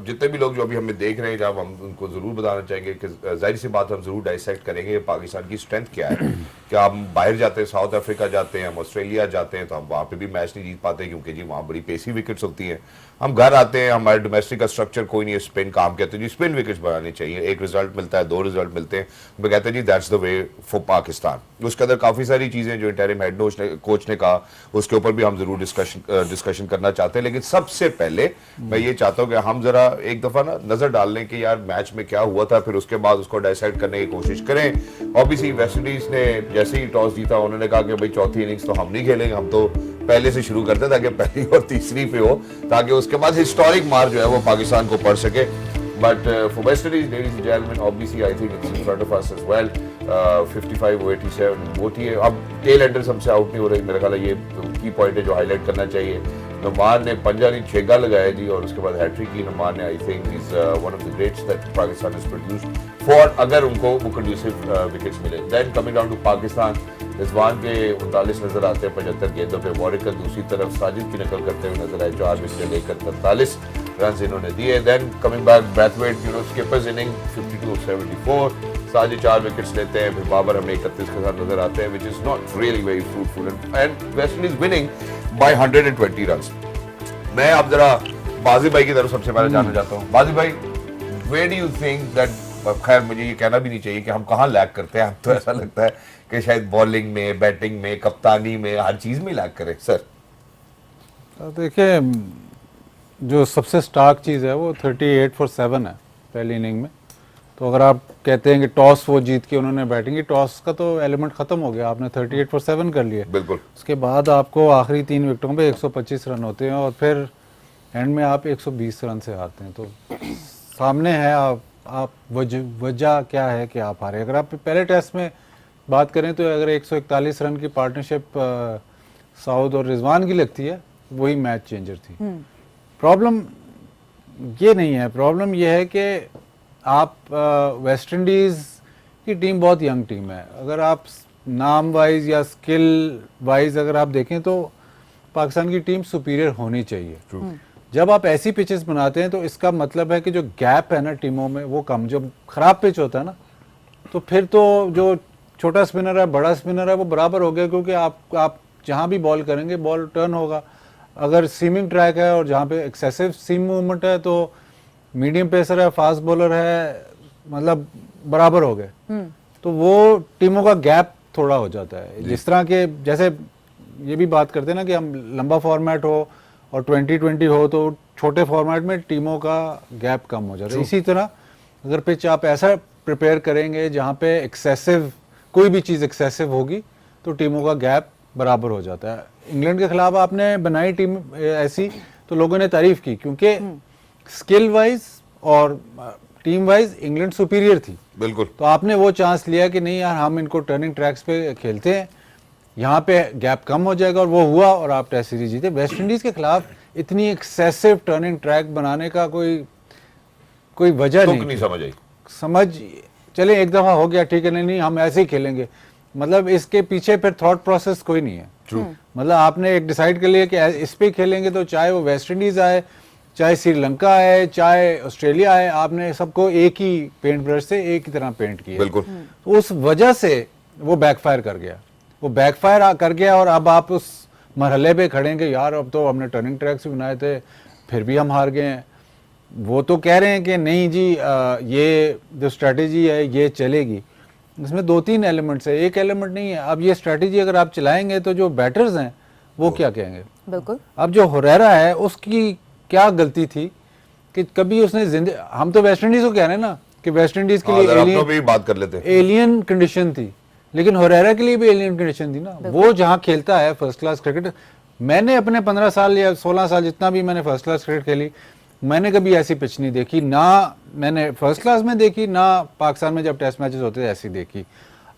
जितने भी लोग जो अभी हमें देख रहे हैं, जब हम उनको जरूर बताना चाहेंगे कि जाहिर सी बात हम जरूर डाइसेक्ट करेंगे पाकिस्तान की स्ट्रेंथ क्या है। क्या हम बाहर जाते हैं, साउथ अफ्रीका जाते हैं, हम ऑस्ट्रेलिया जाते हैं, तो हम वहाँ पे भी मैच नहीं जीत पाते क्योंकि जी वहाँ बड़ी पेसी विकेट्स होती हैं। हम घर आते हैं, हमारे डोमेस्टिक का स्ट्रक्चर कोई नहीं है, स्पिन काम कहते हैं जी, स्पिन विकेट्स बनाने चाहिए, एक रिजल्ट मिलता है, 2 रिजल्ट मिलते हैं, वो कहते हैं जी that's the way for Pakistan. उसके अंदर काफ़ी सारी चीज़ें जो इंटरिम हेड कोच ने कहा उसके ऊपर भी हम जरूर डिस्कशन करना चाहते हैं। लेकिन सबसे पहले मैं ये चाहता हूँ कि हम जरा एक दफ़ा ना नज़र डाल लें कि यार मैच में क्या हुआ था, फिर उसके बाद उसको डिसाइड करने की कोशिश करें। ऑब्वियसली वेस्ट इंडीज़ ने जैसे ही टॉस जीता उन्होंने कहा कि भाई चौथी इनिंग्स तो हम नहीं खेलेंगे, हम तो पहले से शुरू करते ताकि पहली और तीसरी पे हो, ताकि उसके बाद हिस्टोरिक मार जो है वो पाकिस्तान को पड़ सके। But for West Indies, ladies and gentlemen, obviously I think it's in front of us as well. 55-87 vote ही है। अब टेल एंडर्स हमसे आउट नहीं हो रहे, मेरा ख्याल है ये की पॉइंट है जो हाईलाइट करना चाहिए। नुमान ने पंजा नहीं छेगा लगाया जी, और उसके बाद हैट्रिक की नुमान ने। I think is one of the greats that Pakistan has produced for, अगर उनको वो कंड्यूसिव विकेट्स मिले। Then coming down to Pakistan, Rizwan के 39 नजर आते हैं 75 गेंदों पे। वॉरिकर दूसरी तरफ साजिद की नकल करते हुए नजर आए, 4 विकेट लेकर 43 रन इन्होंने दिए। Then coming back Brathwaite, skipper's innings 52-74, Sajid 4 wickets लेते हैं, फिर बाबर हमें 31 के साथ नजर आते हैं, which is not really very fruitful, and West Indies winning by 120 run. मैं अब जरा बाजी भाई की तरफ सबसे पहले जानना चाहता हूँ। बाजी भाई, where do you think that, खैर मुझे ये कहना भी नहीं चाहिए कि हम कहाँ लैग करते हैं, तो ऐसा लगता है कि शायद बॉलिंग में, बैटिंग में, कप्तानी में, हर चीज में लैग करें सर। देखिए, जो सबसे स्टार्क चीज़ है वो 38 for 7 है पहली इनिंग में। तो अगर आप कहते हैं कि टॉस वो जीत के उन्होंने बैटिंग की, टॉस का तो एलिमेंट ख़त्म हो गया, आपने 38 for 7 कर लिया। बिल्कुल। उसके बाद आपको आखिरी 3 विकेटों पे 125 रन होते हैं, और फिर एंड में आप 120 रन से हारते हैं। तो सामने है आप वजह क्या है कि आप हारे। अगर आप पहले टेस्ट में बात करें तो अगर 141 रन की पार्टनरशिप साउद और रिजवान की लगती है, वही मैच चेंजर थी। प्रॉब्लम ये नहीं है, प्रॉब्लम ये है कि आप वेस्ट इंडीज़ की टीम बहुत यंग टीम है। अगर आप नाम वाइज या स्किल वाइज अगर आप देखें तो पाकिस्तान की टीम सुपीरियर होनी चाहिए। जब आप ऐसी पिचेस बनाते हैं तो इसका मतलब है कि जो गैप है ना टीमों में वो कम, जो ख़राब पिच होता है ना, तो फिर तो जो छोटा स्पिनर है बड़ा स्पिनर है वो बराबर हो गया, क्योंकि आप जहाँ भी बॉल करेंगे बॉल टर्न होगा। अगर सीमिंग ट्रैक है और जहाँ पे एक्सेसिव सीम मूवमेंट है तो मीडियम पेसर है, फास्ट बॉलर है, मतलब बराबर हो गए। तो वो टीमों का गैप थोड़ा हो जाता है। जिस तरह के, जैसे ये भी बात करते हैं ना कि हम लंबा फॉर्मेट हो और 2020 हो तो छोटे फॉर्मेट में टीमों का गैप कम हो जाता है। इसी तरह अगर पिच आप ऐसा प्रिपेयर करेंगे जहाँ पे एक्सेसिव, कोई भी चीज़ एक्सेसिव होगी तो टीमों का गैप बराबर हो जाता है। इंग्लैंड के खिलाफ आपने बनाई टीम ऐसी तो लोगों ने तारीफ की, क्योंकि स्किल वाइज और टीम वाइज इंग्लैंड सुपीरियर थी। बिल्कुल। तो आपने वो चांस लिया कि नहीं यार, हम इनको टर्निंग ट्रैक्स पे खेलते हैं, यहाँ पे गैप कम हो जाएगा, और वो हुआ और आप टेस्ट सीरीज जीते। वेस्ट इंडीज के खिलाफ इतनी एक्सेसिव टर्निंग ट्रैक बनाने का कोई वजह नहीं समझ आई। समझ चले एक दफा हो गया ठीक है, नहीं हम ऐसे ही खेलेंगे, मतलब इसके पीछे फिर थॉट प्रोसेस कोई नहीं है। मतलब आपने एक डिसाइड कर लिया कि इस पे खेलेंगे, तो चाहे वो वेस्ट इंडीज आए, चाहे श्रीलंका आए, चाहे ऑस्ट्रेलिया आए, आपने सबको एक ही पेंट ब्रश से एक ही तरह पेंट किया। बिल्कुल। तो उस वजह से वो बैकफायर कर गया, और अब आप उस मरहले पे खड़े हैं कि यार अब तो हमने टर्निंग ट्रैक्स भी बनाए थे फिर भी हम हार गए हैं। वो तो कह रहे हैं कि नहीं जी, ये जो स्ट्रेटेजी है ये चलेगी। इसमें 2-3 एलिमेंट्स है, एक एलिमेंट नहीं है। अब ये स्ट्रेटेजी अगर आप चलाएंगे तो जो बैटर्स हैं वो क्या कहेंगे। बिल्कुल। अब जो हुरैरा है उसकी क्या गलती थी कि कभी उसने हम तो वेस्ट इंडीज को कह रहे हैं ना कि वेस्ट इंडीज के लिए बात कर लेते एलियन कंडीशन थी, लेकिन हुरैरा के लिए भी एलियन कंडीशन थी ना। वो जहाँ खेलता है फर्स्ट क्लास क्रिकेट, मैंने अपने 15 साल या 16 साल जितना भी मैंने फर्स्ट क्लास क्रिकेट खेली, मैंने कभी ऐसी पिच नहीं देखी, ना मैंने फर्स्ट क्लास में देखी, ना पाकिस्तान में जब टेस्ट मैचेस होते थे ऐसी देखी।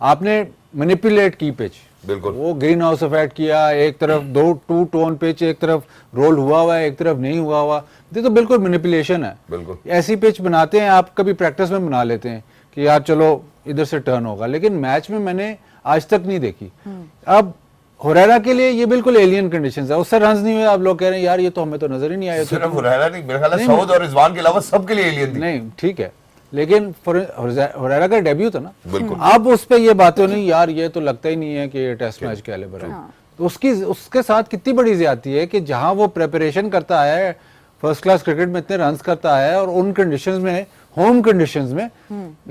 आपने मैनिपुलेट की पिच, बिल्कुल। वो ग्रीन हाउस इफेक्ट किया, एक तरफ 2 टोन पिच, एक तरफ रोल हुआ हुआ है, एक तरफ नहीं हुआ हुआ, ये तो बिल्कुल मैनिपुलेशन है। बिल्कुल। ऐसी पिच बनाते हैं आप, कभी प्रैक्टिस में बना लेते हैं कि यार चलो इधर से टर्न होगा, लेकिन मैच में मैंने आज तक नहीं देखी। अब हुरैरा के लिए ये बिल्कुल एलियन कंडीशंस है, उससे रन्स नहीं हुए, आप लोग कह रहे हैं यार ये तो हमें तो नजर ही नहीं आया। सिर्फ हुरैरा नहीं, मेरे ख्याल है सऊद और रिजवान के अलावा सबके लिए एलियन थी। नहीं ठीक है, लेकिन हुरैरा का डेब्यू था ना, बिल्कुल। अब उस पे ये बातें नहीं यार ये तो लगता ही नहीं है कि ये टेस्ट मैच कैलिबर है। तो उसके साथ कितनी बड़ी ज्यादती है कि जहां वो प्रिपरेशन करता है, फर्स्ट क्लास क्रिकेट में इतने रन्स करता है और उन कंडीशंस में, होम कंडीशंस में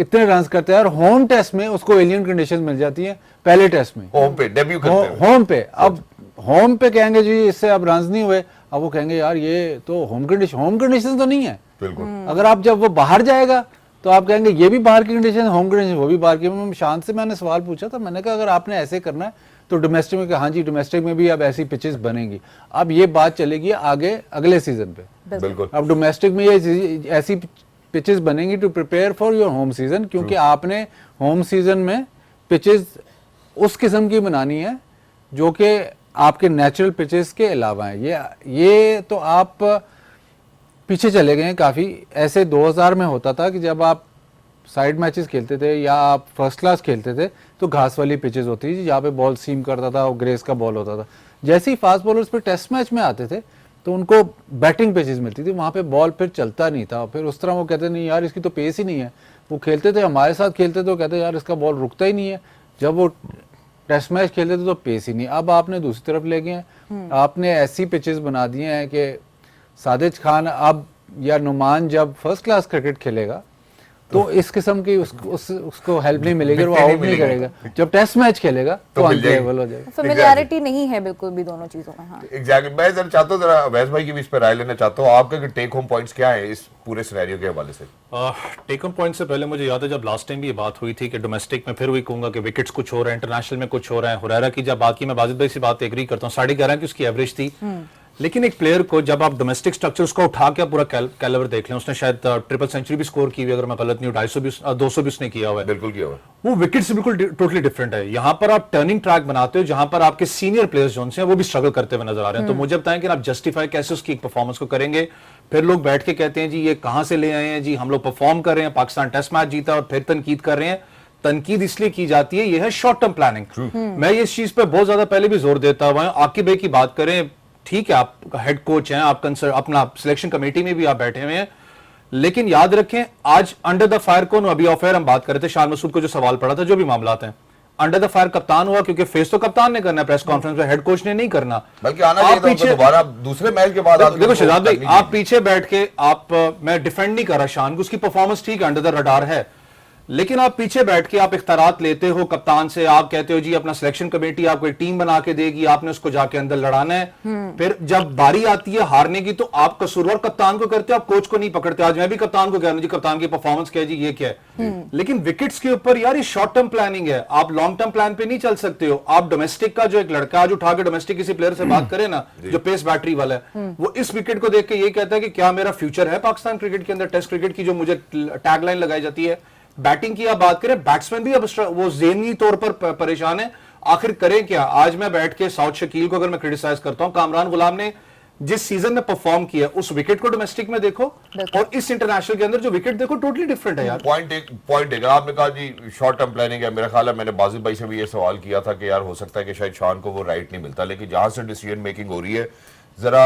इतने रन्स करता है, और होम टेस्ट में उसको एलियन कंडीशंस मिल जाती हैं पहले टेस्ट में, होम पे डेब्यू करते हैं। होम पे, अब होम पे कहेंगे जी इससे अब रन्स नहीं हुए, अब वो कहेंगे यार ये तो होम कंडीशन तो नहीं है। बिल्कुल। अगर आप जब वो बाहर जाएगा तो आप कहेंगे ये भी बाहर की कंडीशन, होम कंडीशन वो भी बाहर की। शांत से मैंने सवाल पूछा था, मैंने कहा अगर आपने ऐसे करना है तो डोमेस्टिक में, हाँ जी डोमेस्टिक में भी अब ऐसी पिचेस बनेंगी। अब ये बात चलेगी आगे अगले सीजन पे। बिल्कुल। अब डोमेस्टिक में ये ऐसी पिचेस बनेंगी to prepare for your home season, क्योंकि आपने होम सीजन में पिचेस उस किस्म की बनानी है जो कि आपके नेचुरल पिचेस के अलावा है। ये तो आप पीछे चले गए हैं काफ़ी। ऐसे 2000 में होता था कि जब आप साइड मैचेस खेलते थे या आप फर्स्ट क्लास खेलते थे तो घास वाली पिचेस होती थी जहाँ पे बॉल सीम करता था और ग्रेस का बॉल होता था। जैसे ही फास्ट बॉलर्स पे टेस्ट मैच में आते थे तो उनको बैटिंग पिचेस मिलती थी, वहाँ पे बॉल फिर चलता नहीं था। फिर उस तरह वो कहते नहीं यार इसकी तो पेस ही नहीं है। वो खेलते थे, हमारे साथ खेलते थे, तो कहते यार इसका बॉल रुकता ही नहीं है। जब वो टेस्ट मैच खेलते थे तो पेस ही नहीं। अब आपने दूसरी तरफ ले गए हैं, आपने ऐसी पिचेस बना दी हैं कि साजिद खान अब या नुमान जब फर्स्ट क्लास क्रिकेट खेलेगा तो इस किस्म की उसको हेल्प नहीं मिलेगी और वो आउट नहीं करेगा। जब टेस्ट मैच खेलेगा तो अनप्लेएबल हो जाएगा। फेमिलियरिटी नहीं है बिल्कुल भी दोनों चीजों में। हाँ एग्जैक्टली। मैं जरा चाहता हूँ, जरा अवैस भाई की भी इस पर राय लेना चाहता हूँ। आपके टेक होम पॉइंट्स क्या है इस पूरे सिनेरियो के हवाले से? टेक होम पॉइंट से पहले मुझे याद है जब लास्ट टाइम भी ये बात हुई थी कि डोमेस्टिक में, फिर वही कहूंगा कि विकेट्स कुछ हो रहे हैं, इंटरनेशनल में कुछ हो रहा है। हुरैरा की जब बात की, मैं बाजिद भाई से बात एग्री करता हूँ, 11.5 की उसकी एवरेज थी। लेकिन एक प्लेयर को जब आप डोमेस्टिक स्ट्रक्चर उसका उठा के पूरा कैलिबर देख लें, उसने शायद ट्रिपल सेंचुरी भी स्कोर की हुई, अगर मैं गलत नहीं हूँ, 200 भी उसने किया हुआ है। बिल्कुल किया हुआ। वो विकेट से बिल्कुल टोटली डिफरेंट है। यहाँ पर आप टर्निंग ट्रैक बनाते हो जहां पर आपके सीनियर प्लेयर्स जो हैं वो भी स्ट्रगल करते हुए नजर आ रहे हैं। तो मुझे बताएं कि आप जस्टिफाई कैसे उसकी एक परफॉर्मेंस को करेंगे? फिर लोग बैठ के कहते हैं जी ये कहां से ले आए हैं, जी हम लोग परफॉर्म कर रहे हैं, पाकिस्तान टेस्ट मैच जीता और फिर तनकीद कर रहे हैं। तनकीद इसलिए की जाती है, ये है शॉर्ट टर्म प्लानिंग। मैं इस चीज पे बहुत ज्यादा पहले भी जोर देता हुआ हूं। आकिब भाई की बात करें, ठीक है आप हेड कोच हैं, आप अपना सिलेक्शन कमेटी में भी आप बैठे हुए हैं, लेकिन याद रखें आज अंडर द फायर कौन? अभी ऑफ एयर हम बात कर रहे थे, शान मसूद को जो सवाल पड़ा था, जो भी मामला हैं, अंडर द फायर कप्तान हुआ, क्योंकि फेस तो कप्तान ने करना है प्रेस कॉन्फ्रेंस में, हेड कोच ने नहीं करना। बल्कि आना चाहिए था दोबारा दूसरे मैच के बाद। देखो शहजाद भाई, आप पीछे बैठ के मैं डिफेंड नहीं कर रहा शान को, उसकी परफॉर्मेंस ठीक है, अंडर द रडार है, लेकिन आप पीछे बैठ के आप इख्तियारात लेते हो कप्तान से, आप कहते हो जी अपना सिलेक्शन कमेटी आपको एक टीम बना के देगी, आपने उसको जाके अंदर लड़ाना है। फिर जब बारी आती है हारने की तो आप कसूरवार कप्तान को करते हो, आप कोच को नहीं पकड़ते। आज मैं भी कप्तान को कह रहा हूं जी कप्तान की परफॉर्मेंस क्या है जी, ये क्या है। लेकिन विकेट्स के ऊपर यार ये शॉर्ट टर्म प्लानिंग है, आप लॉन्ग टर्म प्लान पे नहीं चल सकते हो। आप डोमेस्टिक का जो एक लड़का आज उठा के डोमेस्टिक किसी प्लेयर से बात करे ना, जो पेस बैटरी वाला है, वो इस विकेट को देख के ये कहता है कि क्या मेरा फ्यूचर है पाकिस्तान क्रिकेट के अंदर, टेस्ट क्रिकेट की जो मुझे टैगलाइन लगाई जाती है। बैटिंग की आप बात करें, बैट्समैन भी अब वो ज़हनी तौर पर परेशान है, आखिर करें क्या। आज मैं बैठ के साउथ शकील को अगर मैं क्रिटिसाइज करता हूं, कामरान गुलाम ने जिस सीजन में परफॉर्म किया उस विकेट को डोमेस्टिक में देखो और इस इंटरनेशनल के अंदर जो विकेट देखो, टोटली डिफरेंट है यार। पॉइंट एक आपने कहा जी शॉर्ट टर्म प्लानिंग है, मेरा ख्याल है मैंने बाजिद भाई से भी ये सवाल किया था कि यार हो सकता है कि शायद शान को वो राइट नहीं मिलता, लेकिन जहां से डिसीजन मेकिंग हो रही है जरा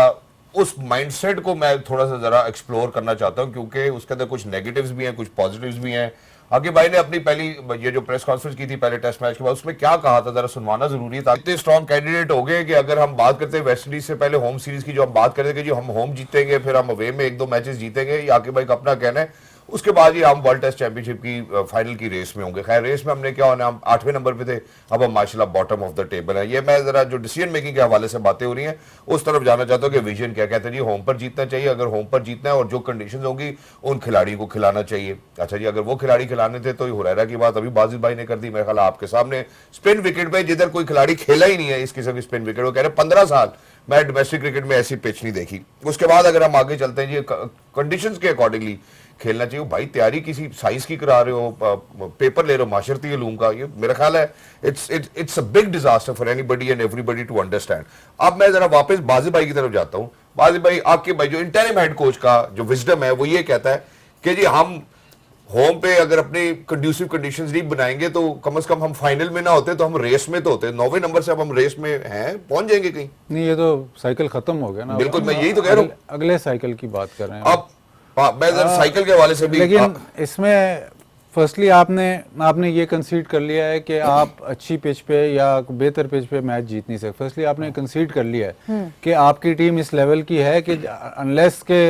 उस माइंडसेट को मैं थोड़ा सा जरा एक्सप्लोर करना चाहता हूं, क्योंकि उसके अंदर कुछ नेगेटिव्स भी हैं, कुछ पॉजिटिव्स भी हैं। आगे भाई ने अपनी पहली ये जो प्रेस कॉन्फ्रेंस की थी पहले टेस्ट मैच के बाद, उसमें क्या कहा था जरा सुनवाना जरूरी था। इतने स्ट्रॉन्ग कैंडिडेट हो गए कि अगर हम बात करते हैं वेस्ट इंडीज से पहले होम सीरीज की, जो हम बात करते थे कि जो हम होम जीतेंगे फिर हम अवे में 1-2 मैचेस जीतेंगे, ये आकिब भाई का अपना कहना है, उसके बाद ही हम वर्ल्ड टेस्ट चैंपियनशिप की फाइनल की रेस में होंगे। खैर रेस में हमने क्या होना, हम 8वें नंबर पे थे, अब हम माशाल्लाह बॉटम ऑफ द टेबल है। ये मैं जरा जो डिसीजन मेकिंग के हवाले से बातें हो रही हैं उस तरफ जाना चाहता हूँ कि विजन क्या कहते हैं जी, होम पर जीतना चाहिए, अगर होम पर जीतना है और जो कंडीशंस होंगी उन खिलाड़ियों को खिलाना चाहिए। अच्छा जी, अगर वो खिलाड़ी खिलाने थे तो हुरैरा की बात अभी बाजिद भाई ने कर दी, मेरे ख्याल आपके सामने। स्पिन विकेट पे जिधर कोई खिलाड़ी खेला ही नहीं है इस किस्म की स्पिन विकेट, वो कह रहे 15 साल मैं डोमेस्टिक क्रिकेट में ऐसी पिच नहीं देखी। उसके बाद अगर हम आगे चलते हैं जी, कंडीशंस के अकॉर्डिंगली खेलना चाहिए। भाई तैयारी किसी साइंस की करा रहे हो, पेपर ले रहे हो माशरती उलूम का, ये मेरा ख्याल है it's a big disaster for anybody and everybody to understand. अब मैं जरा वापस बाजिद भाई की तरफ जाता हूं। बाजिद भाई, आपके भाई जो इंटरिम हेड कोच का जो विजडम है वो ये कहता है कि जी हम होम पे अगर अपनी कंड्यूसिव कंडीशंस नहीं बनाएंगे तो कम से कम हम फाइनल में ना होते तो हम रेस में तो होते। 9वें नंबर से अब हम रेस में हैं, पहुंच जाएंगे कहीं। नहीं, ये तो साइकिल खत्म हो गया ना। बिल्कुल, मैं यही तो कह रहा हूं। अगले साइकिल की बात कर रहे हैं अब मैं साइकिल के हवाले से भी लेकिन इसमें फर्स्टली आपने ये कंसीड कर लिया है कि आप अच्छी पिच पे या बेहतर पिच पे मैच जीत नहीं सकते। फर्स्टली आपने कंसीड कर लिया है कि आपकी टीम इस लेवल की है कि अनलेस के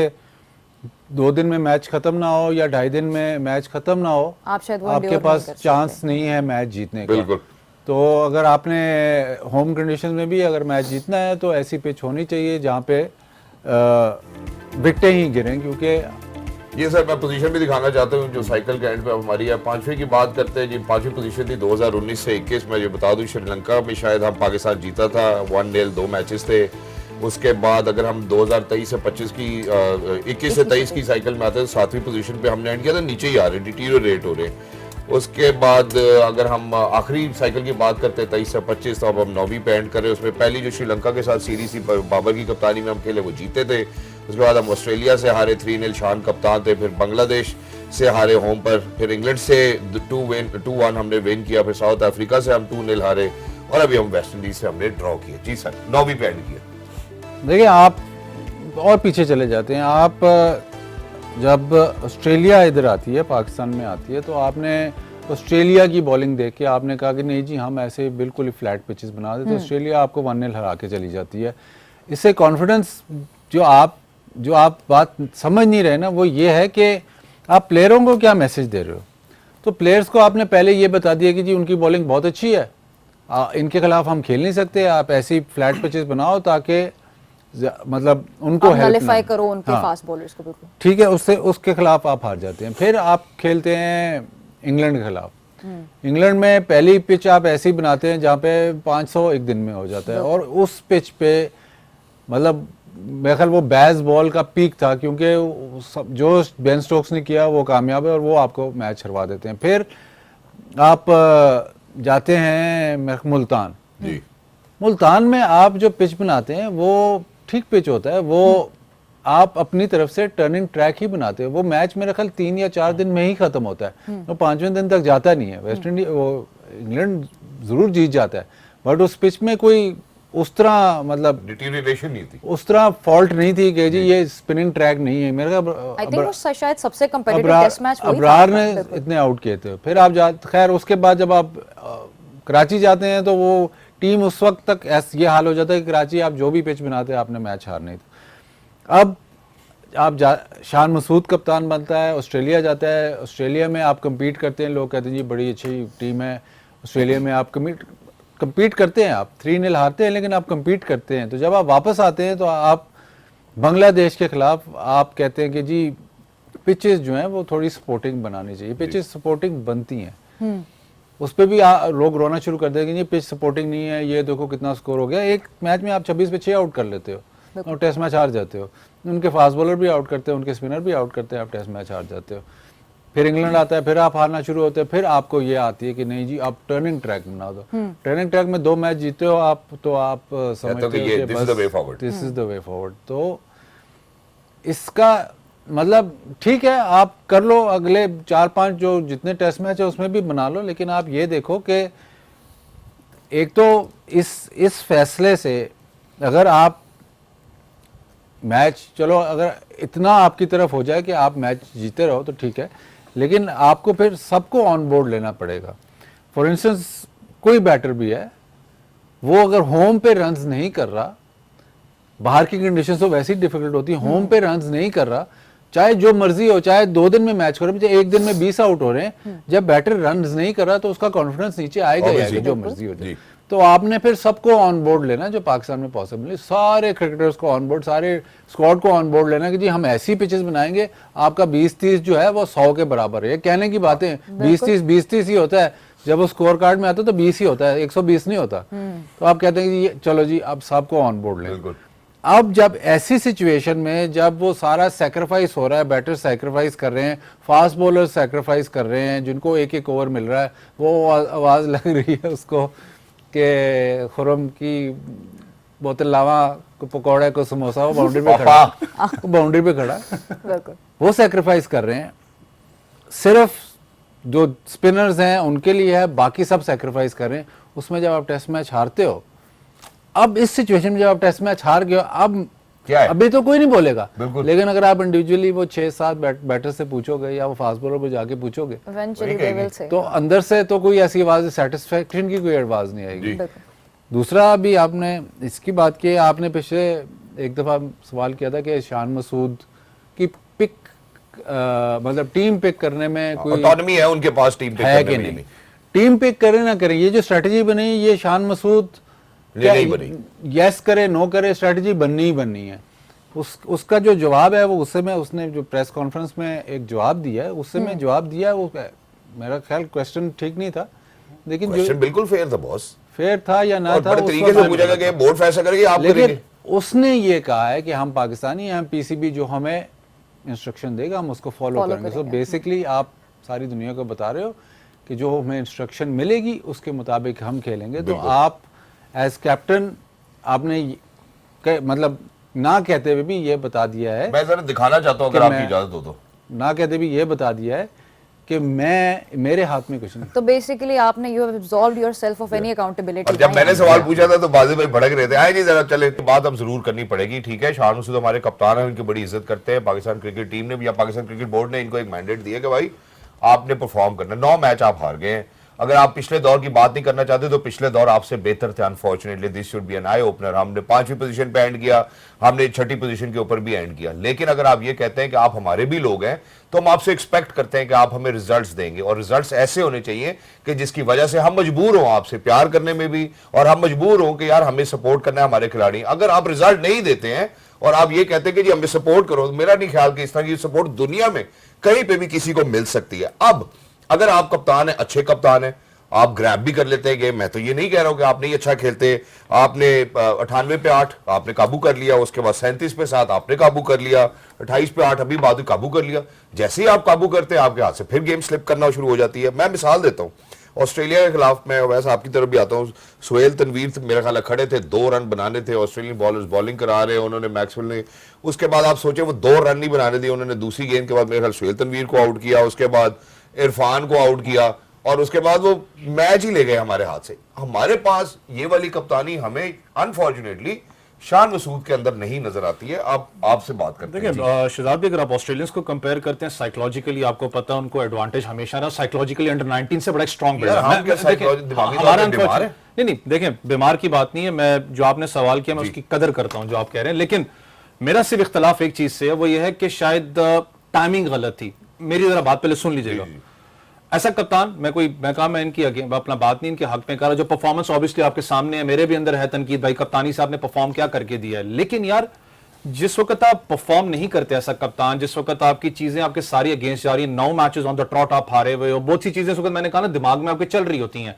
2 दिन में मैच खत्म ना हो या 2.5 दिन में मैच खत्म ना हो, आप शायद वो आपके endure पास नहीं कर चांस सकते। नहीं है मैच जीतने का। बिल्कुल। तो अगर आपने होम कंडीशन में भी अगर मैच जीतना है तो ऐसी पिच होनी चाहिए जहाँ पे विकेटें ही गिरें, क्योंकि ये सर मैं पोजीशन भी दिखाना चाहता हूँ जो साइकिल के एंड पे हमारी है। 5वीं की बात करते हैं जी। 5वीं पोजीशन थी 2019 से 21 में। जो बता दूं श्रीलंका में शायद हम पाकिस्तान जीता था 1-0, 2 मैचेस थे। उसके बाद अगर हम 2023 से 25 की 21 से 23 की साइकिल में आते हैं तो 7वीं पोजीशन पे हमने एंड किया था, नीचे ही आ रहे, डिटीरियोरेट हो रहे। उसके बाद अगर हम आखिरी साइकिल की बात करते हैं 23 से 25, तो अब हम 9वीं पे एंड कर रहे हैं। उसमें पहली जो श्रीलंका के साथ सीरीज थी बाबर की कप्तानी में हम खेले वो जीते थे। उसके बाद हम ऑस्ट्रेलिया से हारे 3-0, शान कप्तान थे। फिर बांग्लादेश से हारे होम पर। फिर इंग्लैंड से 2-1 हमने विन किया। फिर साउथ अफ्रीका से हम 2-0 हारे और अभी हम वेस्ट इंडीज से हमने ड्रॉ किया। जी सर, 9वीं पे एंड किया। देखिए, आप और पीछे चले जाते हैं। आप जब ऑस्ट्रेलिया इधर आती है, पाकिस्तान में आती है, तो आपने ऑस्ट्रेलिया की बॉलिंग देख के आपने कहा कि नहीं जी हम ऐसे बिल्कुल ही फ्लैट पिचेस बना देते, तो ऑस्ट्रेलिया आपको 1-0 हरा के चली जाती है। इससे कॉन्फिडेंस जो आप बात समझ नहीं रहे ना, वो ये है कि आप प्लेयरों को क्या मैसेज दे रहे हो। तो प्लेयर्स को आपने पहले ये बता दिया कि जी उनकी बॉलिंग बहुत अच्छी है, इनके खिलाफ हम खेल नहीं सकते, आप ऐसी फ्लैट पिचेस बनाओ ताकि मतलब उनको हेल्प नलिफाई करो उनके फास्ट बॉलर्स को। बिल्कुल ठीक है, उसके खिलाफ आप हार जाते हैं। फिर आप खेलते हैं इंग्लैंड के खिलाफ। इंग्लैंड में पहली पिच आप ऐसी बनाते हैं जहाँ पे 500 एक दिन में हो जाता है, और उस पिच पे मतलब मेरे ख्याल वो बैज बॉल का पीक था, क्योंकि जो बेन स्टोक्स ने किया वो कामयाब है और वो आपको मैच हरवा देते हैं। फिर आप जाते हैं मुल्तान। जी। मुल्तान में आप जो पिच बनाते हैं वो ठीक पिच होता है, वो आप अपनी तरफ से टर्निंग ट्रैक ही बनाते हो। वो मैच मेरे ख्याल 3 या 4 दिन में ही खत्म होता है, वो 5वें दिन तक जाता नहीं है। वेस्ट इंडीज वो इंग्लैंड जरूर जीत जाता है, बट उस पिच में कोई उस तरह मतलब डिटीरियोरेशन नहीं थी, उस तरह फॉल्ट नहीं थी कि जी ये स्पिनिंग ट्रैक नहीं है। मेरे आई थिंक वो शायद सबसे कंपेटिटिव टेस्ट मैच वही था। अबरार ने इतने आउट किए थे। फिर आप खैर उसके बाद जब आप कराची जाते हैं तो वो टीम उस वक्त तक ये हाल हो जाता है कि कराची आप जो भी पिच बनाते हैं आपने मैच हारना ही था। अब आप शान मसूद कप्तान बनता है, ऑस्ट्रेलिया जाता है। ऑस्ट्रेलिया में आप कम्पीट करते हैं, लोग कहते हैं जी बड़ी अच्छी टीम है ऑस्ट्रेलिया में। आप कम्पीट करते हैं, आप 3-0 हारते हैं लेकिन आप कम्पीट करते हैं। तो जब आप वापस आते हैं तो आप बांग्लादेश के खिलाफ आप कहते हैं कि जी पिचेस जो हैं वो थोड़ी सपोर्टिंग बनानी चाहिए। पिचेस सपोर्टिंग बनती हैं, उस पर भी लोग रोना शुरू कर देंगे, ये पिच सपोर्टिंग नहीं है, ये देखो कितना स्कोर हो गया। एक मैच में आप 26 पे 6 आउट कर लेते हो और टेस्ट मैच हार जाते हो। उनके फास्ट बॉलर भी आउट करते हैं, उनके स्पिनर भी आउट करते हैं, आप टेस्ट मैच हार जाते हो। फिर इंग्लैंड आता है, फिर आप हारना शुरू होते हैं। फिर आपको ये आती है कि नहीं जी आप टर्निंग ट्रैक बना दो। टर्निंग ट्रैक में 2 मैच जीते हो आप, तो आप समझते हो कि this is the way forward, this is the way forward. तो इसका मतलब ठीक है, आप कर लो, अगले 4-5 जो जितने टेस्ट मैच है उसमें भी बना लो, लेकिन आप ये देखो कि एक तो इस फैसले से अगर आप मैच, चलो अगर इतना आपकी तरफ हो जाए कि आप मैच जीते रहो तो ठीक है, लेकिन आपको फिर सबको ऑन बोर्ड लेना पड़ेगा। फॉर इंस्टेंस कोई बैटर भी है, वो अगर होम पे रन्स नहीं कर रहा, बाहर की कंडीशन तो वैसे ही डिफिकल्ट होती है, होम पे रन्स नहीं कर रहा, चाहे जो मर्जी हो, चाहे 2 दिन में मैच करो, चाहे 1 दिन में 20 आउट हो रहे हैं, जब बैटर रन्स नहीं कर रहा तो उसका कॉन्फिडेंस नीचे आएगा ही आएगा, जो मर्जी हो जाए। तो आपने फिर सबको ऑन बोर्ड लेना जो पाकिस्तान में पॉसिबल है, सारे क्रिकेटर्स को ऑन बोर्ड, सारे स्क्वाड को ऑन बोर्ड लेना कि जी हम ऐसी पिचेस बनाएंगे आपका 20-30 जो है वो 100 के बराबर है। ये कहने की बातें 20-30 ही होता है, जब वो स्कोर कार्ड में आता है तो 20 ही होता है, 120 नहीं होता। तो आप कहते हैं कि चलो जी अब सबको ऑन बोर्ड लें। अब जब ऐसी सिचुएशन में जब वो सारा सेक्रीफाइस हो रहा है, बैटर सेक्रीफाइस कर रहे हैं, फास्ट बॉलर सेक्रीफाइस कर रहे हैं, जिनको 1-1 ओवर मिल रहा है, वो आवाज़ लग रही है उसको कि खुरम की बोतल लावा को पकौड़े को समोसा, वो बाउंड्री पे खड़ा, वो बाउंड्री पे खड़ा, वो सेक्रीफाइस कर रहे हैं। सिर्फ जो स्पिनर्स हैं उनके लिए है, बाकी सब सेक्रीफाइस कर रहे हैं। उसमें जब आप टेस्ट मैच हारते हो, अब इस सिचुएशन में जब आप टेस्ट मैच हार गए हो, अब क्या है? अभी तो कोई नहीं बोलेगा, बिल्कुल। लेकिन अगर आप इंडिविजुअली वो 6-7 बैटर से पूछोगे या वो फास्ट बॉलर पे जाके पूछोगे, Eventually they will say. तो अंदर से तो कोई ऐसी आवाज, सेटिस्फेक्शन की कोई आवाज नहीं आएगी। जी। बिल्कुल। दूसरा अभी आपने इसकी बात की, आपने पिछले एक दफा सवाल किया था कि शान मसूद की पिक मतलब टीम पिक करने में कोई ऑटोनॉमी है उनके पास टीम पिक है करने कि में। नहीं। टीम पिक करें ना करें, ये जो स्ट्रेटजी बनी, ये शान मसूद ये नहीं बनी। यस करे नो करे, स्ट्रेटजी बननी ही बननी है। उसका जो जवाब है वो उससे में उसने जो प्रेस कॉन्फ्रेंस में एक जवाब दिया है, उससे में जवाब दिया है, वो मेरा ख्याल क्वेश्चन ठीक नहीं था, लेकिन जो क्वेश्चन बिल्कुल फेयर था बॉस, फेयर था या ना और था बड़े उस तरीके वक्त से पूछा गया कि बोर्ड फैसला करेगी, आप लेकिन करेंगे। उसने ये कहा है कि हम पाकिस्तानी हैं, पीसीबी जो हमें इंस्ट्रक्शन देगा हम उसको फॉलो करेंगे। सो बेसिकली आप सारी दुनिया को बता रहे हो कि जो हमें इंस्ट्रक्शन मिलेगी उसके मुताबिक हम खेलेंगे। तो आप एज कैप्टन आपने मतलब ना कहते हुए भी ये बता दिया है, मैं जरा दिखाना चाहता हूँ अगर कि आपकी मैं- इजाजत हो तो। ना कहते भी ये बता दिया है कि मेरे हाथ में कुछ नहीं। तो बेसिकली आपने you have absorbed yourself of any accountability. और जब मैंने सवाल पूछा था तो बाजी भाई भड़क रहे थे, आए जी जरा चले, तो बात हम जरूर करनी पड़ेगी। ठीक है, शान मसूद हमारे कप्तान है, उनकी बड़ी इज्जत करते हैं। पाकिस्तान क्रिकेट टीम ने भी या पाकिस्तान क्रिकेट बोर्ड ने इनको एक मैंडेट दिया कि भाई आपने परफॉर्म करना। 9 मैच आप हार गए हैं। अगर आप पिछले दौर की बात नहीं करना चाहते तो पिछले दौर आपसे बेहतर थे। Unfortunately this should be an eye opener. हमने 5वीं पोजीशन पे एंड किया, हमने 6ठी पोजीशन के ऊपर भी एंड किया। लेकिन अगर आप ये कहते हैं कि आप हमारे भी लोग हैं तो हम आपसे एक्सपेक्ट करते हैं कि आप हमें रिजल्ट्स देंगे, और रिजल्ट्स ऐसे होने चाहिए कि जिसकी वजह से हम मजबूर हों आपसे प्यार करने में भी, और हम मजबूर हों कि यार हमें सपोर्ट करना है हमारे खिलाड़ी। अगर आप रिजल्ट नहीं देते हैं और आप ये कहते हैं कि जी हमें सपोर्ट करो, मेरा नहीं ख्याल कि इस तरह की सपोर्ट दुनिया में कहीं पे भी किसी को मिल सकती है। अब अगर आप कप्तान है, अच्छे कप्तान है, आप ग्रैब भी कर लेते हैं गेम। मैं तो ये नहीं कह रहा हूं कि आप नहीं अच्छा खेलते। आपने 98 पे 8 आपने काबू कर लिया, उसके बाद 37 पे 7 आपने काबू कर लिया, 28 पे 8 अभी बाद काबू कर लिया। जैसे ही आप काबू करते हैं आपके हाथ से फिर गेम स्लिप करना शुरू हो जाती है। मैं मिसाल देता हूं, ऑस्ट्रेलिया के खिलाफ, मैं वैसे आपकी तरफ भी आता हूं, सुहेल तनवीर मेरा ख्याल खड़े थे, 2 रन बनाने थे, ऑस्ट्रेलियन बॉलर्स बॉलिंग करा रहे, उन्होंने मैक्सवेल ने, उसके बाद आप सोचे वो 2 रन नहीं बनाने दिए, उन्होंने दूसरी गेंद के बाद मेरे ख्याल सुहेल तनवीर को आउट किया, उसके बाद इरफान को आउट किया, और उसके बाद वो मैच ही ले गए हमारे हाथ से। हमारे पास ये वाली कप्तानी हमें अनफॉर्चुनेटली शान मसूद के अंदर नहीं नजर आती है। आप आपसे बात करते हैं। देखिए शहजाद भी, अगर आप ऑस्ट्रेलियंस को कंपेयर करते हैं साइकोलॉजिकली, आपको पता है उनको एडवांटेज हमेशा रहा। साइकोलॉजिकली अंडर 19 से बड़ा स्ट्रॉन्ग यार, हम क्या psychology- दिमागी तौर पे बीमार हैं? नहीं, देखें बीमार की बात नहीं है। मैं जो आपने सवाल किया मैं उसकी कदर करता हूं जो आप कह रहे हैं, लेकिन मेरा सिर्फ इख्तलाफ एक चीज से है, वो ये है कि शायद टाइमिंग गलत थी। मेरी जरा बात पहले सुन लीजिएगा। ऐसा कप्तान, मैं इनकी अपना बात नहीं इनके हक में कर रहा, जो परफॉर्मेंस ऑब्वियसली आपके सामने है, मेरे भी अंदर है तनकीद, भाई कप्तानी साहब ने परफॉर्म क्या करके दिया है। लेकिन यार जिस वक्त आप परफॉर्म नहीं करते ऐसा कप्तान, जिस वक्त आपकी चीजें आपके सारी अगेंस्ट जा रही है, 9 मैचेस ऑन द ट्रॉट आप हारे हुए हो, बहुत सी चीजें इस वक्त मैंने कहा ना दिमाग में आपके चल रही होती हैं,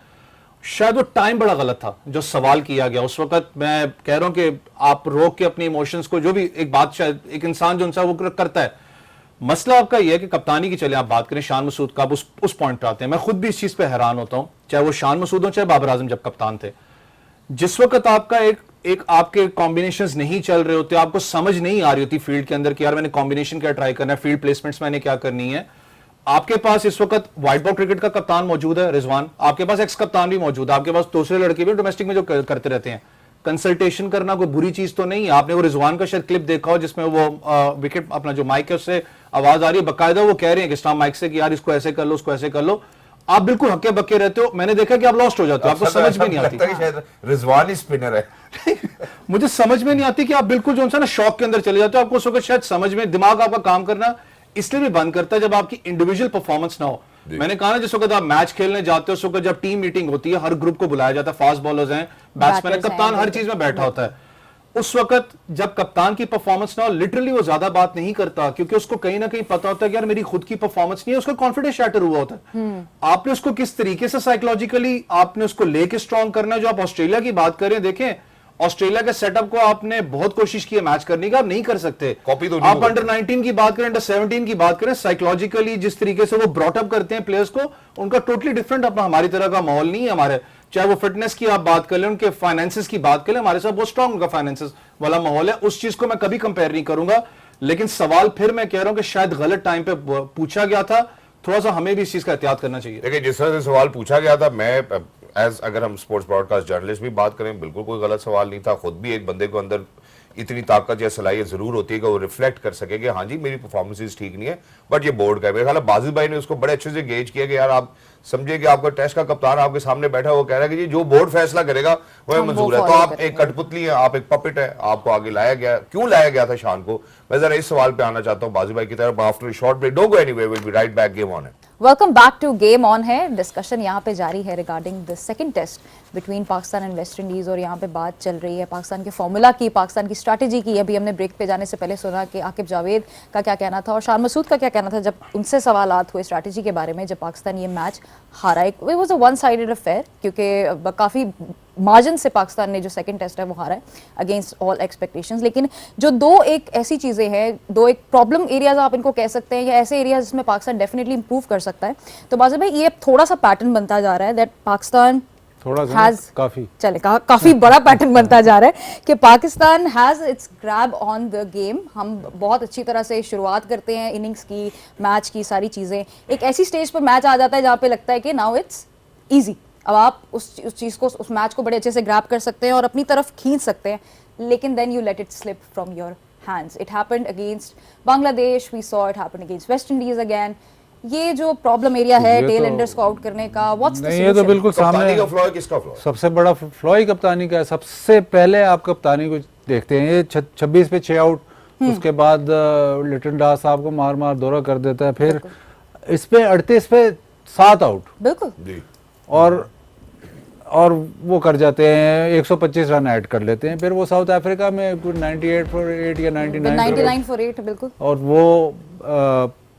शायद वो टाइम बड़ा गलत था जो सवाल किया गया उस वक्त। मैं कह रहा हूं कि आप रोक के अपने इमोशंस को, जो भी एक बात शायद एक इंसान जो इंसान वो करता है, मसला आपका यह है कि कप्तानी की चले आप बात करें शान मसूद का, आप उस पॉइंट पे आते हैं। मैं खुद भी इस चीज पे हैरान होता हूं, चाहे वो शान मसूद हो चाहे बाबर आजम जब कप्तान थे, जिस वक्त आपका एक आपके कॉम्बिनेशंस नहीं चल रहे होते, आपको समझ नहीं आ रही होती फील्ड के अंदर कि यार मैंने कॉम्बिनेशन क्या ट्राई करना है, फील्ड प्लेसमेंट्स मैंने क्या करनी है। आपके पास इस वक्त व्हाइट बॉल क्रिकेट का कप्तान मौजूद है रिजवान, आपके पास एक्स कप्तान भी मौजूद है, आपके पास दूसरे लड़के भी डोमेस्टिक में जो करते रहते हैं। कंसल्टेशन करना कोई बुरी चीज तो नहीं है। आपने वो रिजवान का शायद क्लिप देखा हो जिसमें वो विकेट अपना जो माइक है उससे आवाज आ रही है, बाकायदा वो कह रहे हैं कि स्टाम माइक से कि यार इसको ऐसे कर लो, उसको ऐसे कर लो। आप बिल्कुल हक्के बक्के रहते हो। मैंने देखा कि आप लॉस्ट हो जाते हो, आपको समझ में नहीं आती। शायद रिजवान ही स्पिनर है। मुझे समझ में नहीं आती कि आप बिल्कुल जो है ना शौक के अंदर चले जाते हो। आपको उस वक्त शायद समझ में, दिमाग आपका काम करना इसलिए भी बंद करता है जब आपकी इंडिविजुअल परफॉर्मेंस ना हो। मैंने कहा ना जिस वक्त आप मैच खेलने जाते हो उस वक्त जब टीम मीटिंग होती है, हर ग्रुप को बुलाया जाता है, फास्ट बॉलर्स हैं, बैट्समैन है, कप्तान हर चीज में बैठा होता है। उस वक्त जब कप्तान की परफॉर्मेंस ना हो, लिटरली वो ज्यादा बात नहीं करता क्योंकि उसको कहीं ना कहीं पता होता है कि यार मेरी खुद की परफॉर्मेंस नहीं है, उसका कॉन्फिडेंस शैटर हुआ होता है। आपने उसको किस तरीके से साइकोलॉजिकली आपने उसको लेके स्ट्रॉन्ग करना है। जो आप ऑस्ट्रेलिया की बात करें, देखें ऑस्ट्रेलिया के सेटअप को आपने बहुत कोशिश की है मैच करने का, आप नहीं कर सकते। कॉपी तो नहीं आप अंडर 19 की बात करें, अंडर 17 की बात करें, साइकोलॉजिकली जिस तरीके से वो ब्रॉटअप करते हैं प्लेयर्स को, उनका टोटली डिफरेंट अपना हमारी तरह का माहौल नहीं है। हमारे चाहे वो फिटनेस की आप बात कर लें, उनके फाइनेंसेस की बात कर लें, हमारे साथ बहुत स्ट्रांग उनका फाइनेंसेस वाला माहौल है। उस चीज को मैं कभी कंपेयर नहीं करूंगा। लेकिन सवाल फिर मैं कह रहा हूं कि शायद गलत टाइम पे पूछा गया था, थोड़ा सा हमें भी इस चीज का एहतियात करना चाहिए। देखिए जिस तरह से सवाल पूछा गया था, मैं एज अगर हम स्पोर्ट्स ब्रॉडकास्ट जर्नलिस्ट भी बात करें, बिल्कुल कोई गलत सवाल नहीं था। खुद भी एक बंदे को अंदर इतनी ताकत या सलाहियत जरूर होती है कि वो रिफ्लेक्ट कर सके कि हाँ जी मेरी परफॉर्मेंसेज ठीक नहीं है, बट ये बोर्ड का है। मेरे ख्याल बाजिद भाई ने उसको बड़े अच्छे से गेज किया कि यार आप समझिए कि आपका टेस्ट का कप्तान आपके सामने बैठा है, वो कह रहा है कि जी जो बोर्ड फैसला करेगा वह मंजूर है। तो आप एक कठपुतली है, आप एक पपेट है, आपको आगे लाया गया। क्यों लाया गया था शान को? मैं जरा इस सवाल पे आना चाहता हूँ बाजिद भाई की तरफ after short break. Don't go anywhere, will be right back, game on है। Welcome back to game on है। डिस्कशन यहाँ पे जारी है regarding the second test between Pakistan and West Indies, और यहाँ पे बात चल रही है पाकिस्तान के फॉर्मूला की, पाकिस्तान की स्ट्रैटेजी की। अभी हमने ब्रेक पे जाने से पहले सुना कि आकिब जावेद का क्या कहना था और शान मसूद का क्या कहना था जब उनसे सवालात हुए स्ट्रैटेजी के बारे में, जब पाकिस्तान ये मैच हारा। It was a one sided affair क्योंकि काफ़ी मार्जिन से पाकिस्तान ने जो सेकंड टेस्ट है वो हारा है अगेंस्ट ऑल एक्सपेक्टेशंस। लेकिन जो दो एक ऐसी चीज़ें हैं, दो एक प्रॉब्लम एरियाज आप इनको कह सकते हैं, या ऐसे एरियाज जिसमें पाकिस्तान डेफिनेटली इंप्रूव कर सकता है। तो बाजिद भाई ये थोड़ा सा पैटर्न बनता जा रहा है दैट पाकिस्तान थोड़ा सा काफी चले काफी बड़ा पैटर्न बनता जा रहा है कि Pakistan has its grab on the game. हम बहुत अच्छी तरह से शुरुआत करते हैं इनिंग्स की, मैच की सारी चीज़ें, एक ऐसी स्टेज पर मैच आ जाता है जहाँ पे लगता है कि नाउ इट्स ईजी। अब आप उस चीज़ को, उस मैच को बड़े अच्छे से ग्रैब कर सकते हैं और अपनी तरफ खींच सकते हैं, लेकिन then you let it slip from your hands. It happened against Bangladesh, we saw it happened against West Indies again. ये जो प्रॉब्लम एरिया है टेल एंडर्स को आउट करने का, व्हाट्स द नहीं, ये तो बिल्कुल सामने कप्तानी का फ्लॉ है, किसका फ्लॉ है? सबसे बड़ा फ्लॉ ही कप्तानी का है। सबसे पहले आप कप्तानी को देखते हैं, ये 26 पे 6 आउट, उसके बाद लिटन दास साहब को मार मार दौरा कर देता है, फिर इस पे 38 पे 7 आउट, बिल्कुल जी, और वो कर जाते हैं 125 रन ऐड कर लेते हैं। फिर वो साउथ अफ्रीका में 98 फॉर 8 या 99 फॉर 8 बिल्कुल, और वो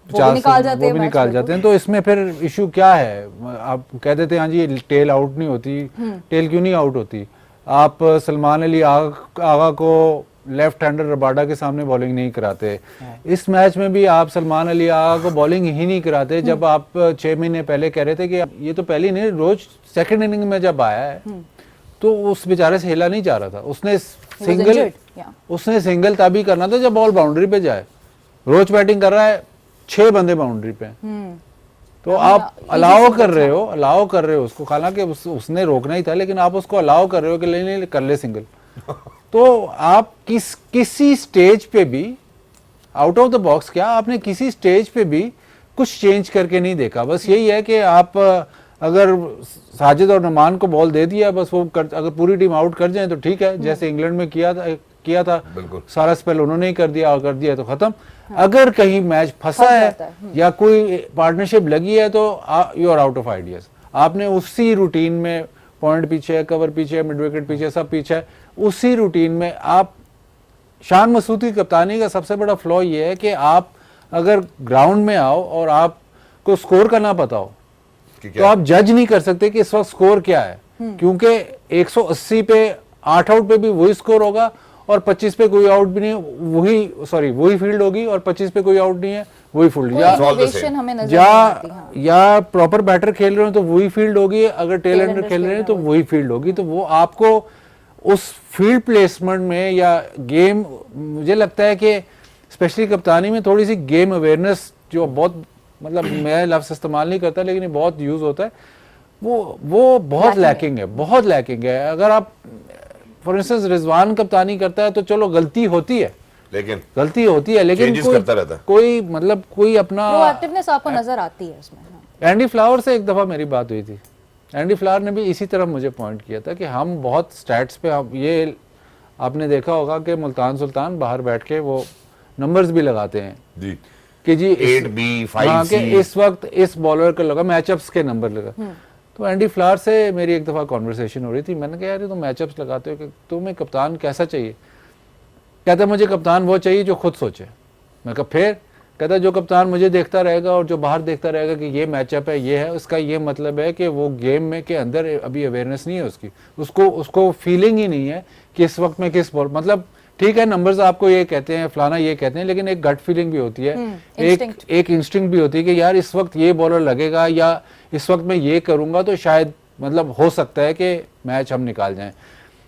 भी निकाल जाते हैं, वो भी निकाल जाते हैं। तो इसमें फिर इशू क्या है? आप कह देते हैं हाँ जी टेल आउट नहीं होती, टेल क्यों नहीं आउट होती? आप सलमान अली आगा को लेफ्ट हैंडर रबाडा के सामने बॉलिंग नहीं कराते। इस मैच में भी आप सलमान अली आगा को बॉलिंग ही नहीं कराते, जब आप 6 महीने पहले कह रहे थे कि ये तो पहली नहीं, रोज सेकंड इनिंग में जब आया है तो उस बेचारे से हिला नहीं जा रहा था। उसने सिंगल तभी करना था जब बॉल बाउंड्री पे जाए। रोज बैटिंग कर रहा है, 6 बंदे बाउंड्री पे, तो आप अलाउ कर रहे हो उसको। हालांकि उसने रोकना ही था, लेकिन आप उसको अलाउ कर रहे हो कि नहीं कर ले सिंगल। तो आप किसी स्टेज पे भी आउट ऑफ द बॉक्स, क्या आपने किसी स्टेज पे भी कुछ चेंज करके नहीं देखा? बस यही है कि आप अगर साजिद और नमान को बॉल दे दिया, बस वो अगर पूरी टीम आउट कर जाए तो ठीक है, जैसे इंग्लैंड में किया था सारा स्पेल उन्होंने ही कर दिया, और कर दिया तो खत्म। अगर कहीं मैच फंसा है या कोई पार्टनरशिप लगी है तो you are out of ideas. आपने उसी रूटीन में पॉइंट पीछे है, कवर पीछे है, मिड विकेट पीछे, सब पीछे है, उसी रूटीन में आप। शान मसूद की कप्तानी का सबसे बड़ा फ्लॉ ये है कि आप अगर ग्राउंड में आओ और आपको स्कोर का ना पता हो तो आप जज नहीं कर सकते कि इस वक्त स्कोर क्या है, क्योंकि 180 पे 8 आउट पे भी वही स्कोर होगा और 25 पे कोई आउट भी नहीं, वही फील्ड होगी, और 25 पे कोई आउट नहीं है, वही फील्ड। या प्रॉपर बैटर खेल रहे हो तो वही फील्ड होगी, अगर टेल एंडर खेल रहे हैं तो वही फील्ड होगी। तो वो आपको उस फील्ड प्लेसमेंट में या गेम, मुझे लगता है कि स्पेशली कप्तानी में थोड़ी सी गेम अवेयरनेस, जो बहुत, मतलब मैं लफ्ज़ इस्तेमाल नहीं करता लेकिन ये बहुत यूज होता है, वो बहुत लैकिंग है। अगर आप फॉर इंस्टेंस रिजवान कप्तानी करता है तो चलो गलती होती है, लेकिन कोई मतलब कोई अपना प्रोएक्टिवनेस आपको नजर आती है उसमें। एंडी फ्लावर से एक दफा मेरी बात हुई थी, एंडी फ्लावर ने भी इसी तरह मुझे पॉइंट किया था कि हम बहुत स्टैट्स पे, हम ये आपने देखा होगा कि मुल्तान सुल्तान बाहर बैठ के वो नंबर्स भी लगाते हैं जी, कि जी 8B 5C, इस वक्त इस बॉलर का लगा, मैचअप्स के नंबर लगा। तो एंडी फ्लावर से मेरी एक दफ़ा कॉन्वर्सेशन हो रही थी, मैंने कहा यार तुम मैचअप्स लगाते हो कि तुम्हें कप्तान कैसा चाहिए? कहता मुझे कप्तान वो चाहिए जो खुद सोचे। मैं कहा फिर? कहता जो कप्तान मुझे देखता रहेगा और जो बाहर देखता रहेगा कि ये मैचअप है, ये है, उसका ये मतलब है कि वो गेम में के अंदर अभी अवेयरनेस नहीं है उसकी, उसको फीलिंग ही नहीं है कि इस वक्त में किस बॉल, मतलब ठीक है नंबर्स आपको ये कहते हैं, फलाना ये कहते हैं, लेकिन एक गट फीलिंग भी होती है, एक इंस्टिंक्ट भी होती है कि यार इस वक्त ये बॉलर लगेगा या इस वक्त मैं ये करूंगा तो शायद मतलब हो सकता है कि मैच हम निकाल जाएं।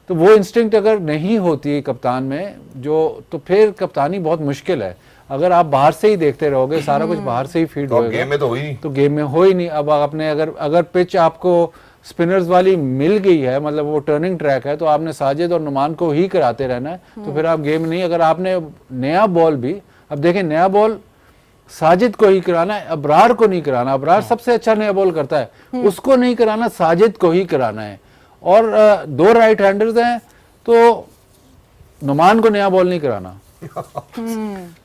तो वो इंस्टिंक्ट अगर नहीं होती कप्तान में, जो तो फिर कप्तानी बहुत मुश्किल है। अगर आप बाहर से ही देखते रहोगे, सारा कुछ बाहर से ही फीड तो अब होएगा, गेम में तो हुई नहीं। तो गेम में हो ही नहीं। अब आपने अगर पिच आपको स्पिनर्स वाली मिल गई है, मतलब वो टर्निंग ट्रैक है, तो आपने साजिद और नुमान को ही कराते रहना है, तो फिर आप गेम नहीं। अगर आपने नया बॉल भी, अब देखें नया बॉल साजिद को ही कराना है, अबरार को नहीं कराना। अबरार सबसे अच्छा नया बॉल करता है, उसको नहीं कराना, साजिद को ही कराना है। और दो राइट हैंडर्स हैं, तो नुमान को नया बॉल नहीं कराना।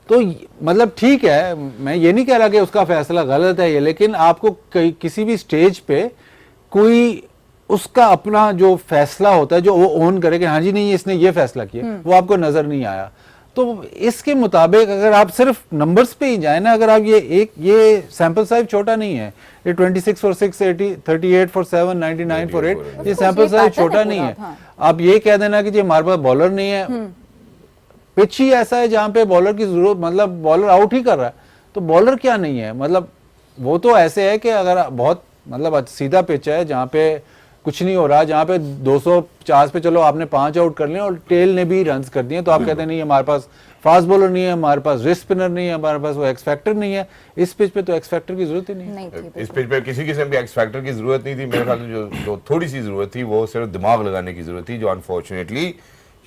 तो मतलब ठीक है, मैं ये नहीं कह रहा कि उसका फैसला गलत है ये, लेकिन आपको किसी भी स्टेज पे कोई उसका अपना जो फैसला होता है, जो वो ओन करे कि हाँ जी नहीं इसने ये फैसला किया, वो आपको नजर नहीं आया। तो इसके मुताबिक अगर आप सिर्फ नंबर्स पे ही जाए ना, अगर आप ये सैंपल साइज छोटा नहीं है, ये 26 फॉर 6, 38 फॉर 7, 99 फॉर 8, ये सैंपल साइज छोटा नहीं है। आप ये कह देना कि जी हमारे पास बॉलर नहीं है, पिच ही ऐसा है जहां पे बॉलर की जरूरत, मतलब बॉलर आउट ही कर रहा है, तो बॉलर क्या नहीं है, मतलब वो तो ऐसे है कि अगर बहुत मतलब सीधा पिच है जहां पे कुछ नहीं हो रहा, जहां पे 250 पे चलो आपने 5 आउट कर लिए और टेल ने भी रन्स कर दिए, तो आप कहते नहीं हमारे पास फास्ट बॉलर नहीं है, हमारे पास रिस्ट स्पिनर नहीं है, हमारे पास वो एक्स फैक्टर नहीं है। इस पिच पे तो एक्स फैक्टर की जरूरत ही नहीं थी। इस पिच पे किसी किस्म के एक्स फैक्टर की जरूरत नहीं थी। मेरे ख्याल में जो थोड़ी सी जरूरत थी वो सिर्फ दिमाग लगाने की जरूरत थी, जो अनफॉर्चुनेटली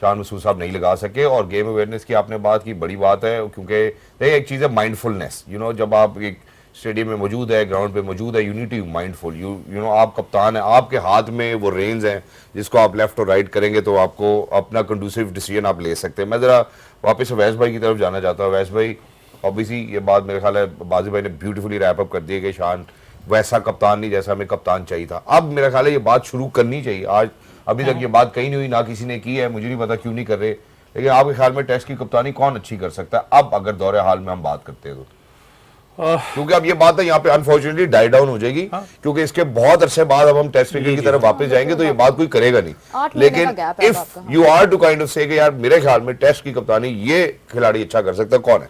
शान मसूद साहब नहीं लगा सके। और गेम अवेयरनेस की आपने बात की, बड़ी बात है, क्योंकि देखिए एक चीज़ है माइंडफुलनेस। जब आप एक स्टेडियम में मौजूद है, ग्राउंड पे मौजूद है, you need to be mindful. You know आप कप्तान हैं, आपके हाथ में वो रेंज हैं जिसको आप लेफ्ट और राइट करेंगे तो आपको अपना कंडूसिव डिसीजन आप ले सकते हैं। मैं ज़रा वापस अवैस भाई की तरफ जाना चाहता हूँ। अवैस भाई, ऑब्वियसली ये बात मेरे ख्याल है बाजी भाई ने ब्यूटीफुली रैप अप कर दी है कि शान वैसा कप्तान नहीं जैसा हमें कप्तान चाहिए था। अब मेरा ख्याल है ये बात शुरू करनी चाहिए। आज अभी तक ये बात कहीं नहीं हुई, ना किसी ने की है, मुझे नहीं पता क्यों नहीं कर रहे, लेकिन आपके ख्याल में टेस्ट की कप्तानी कौन अच्छी कर सकता है अब, अगर दौरे हाल में हम बात करते हैं तो? क्योंकि अब ये बात है यहाँ पे अनफॉर्चुनेटली डाई डाउन हो जाएगी, क्योंकि इसके बहुत अरसे बाद अब हम टेस्ट क्रिकेट की तरफ वापस जाएंगे तो ये बात कोई करेगा नहीं। लेकिन if you are too kind of से कि यार मेरे ख्याल में टेस्ट की कप्तानी ये खिलाड़ी अच्छा कर सकता है, कौन है?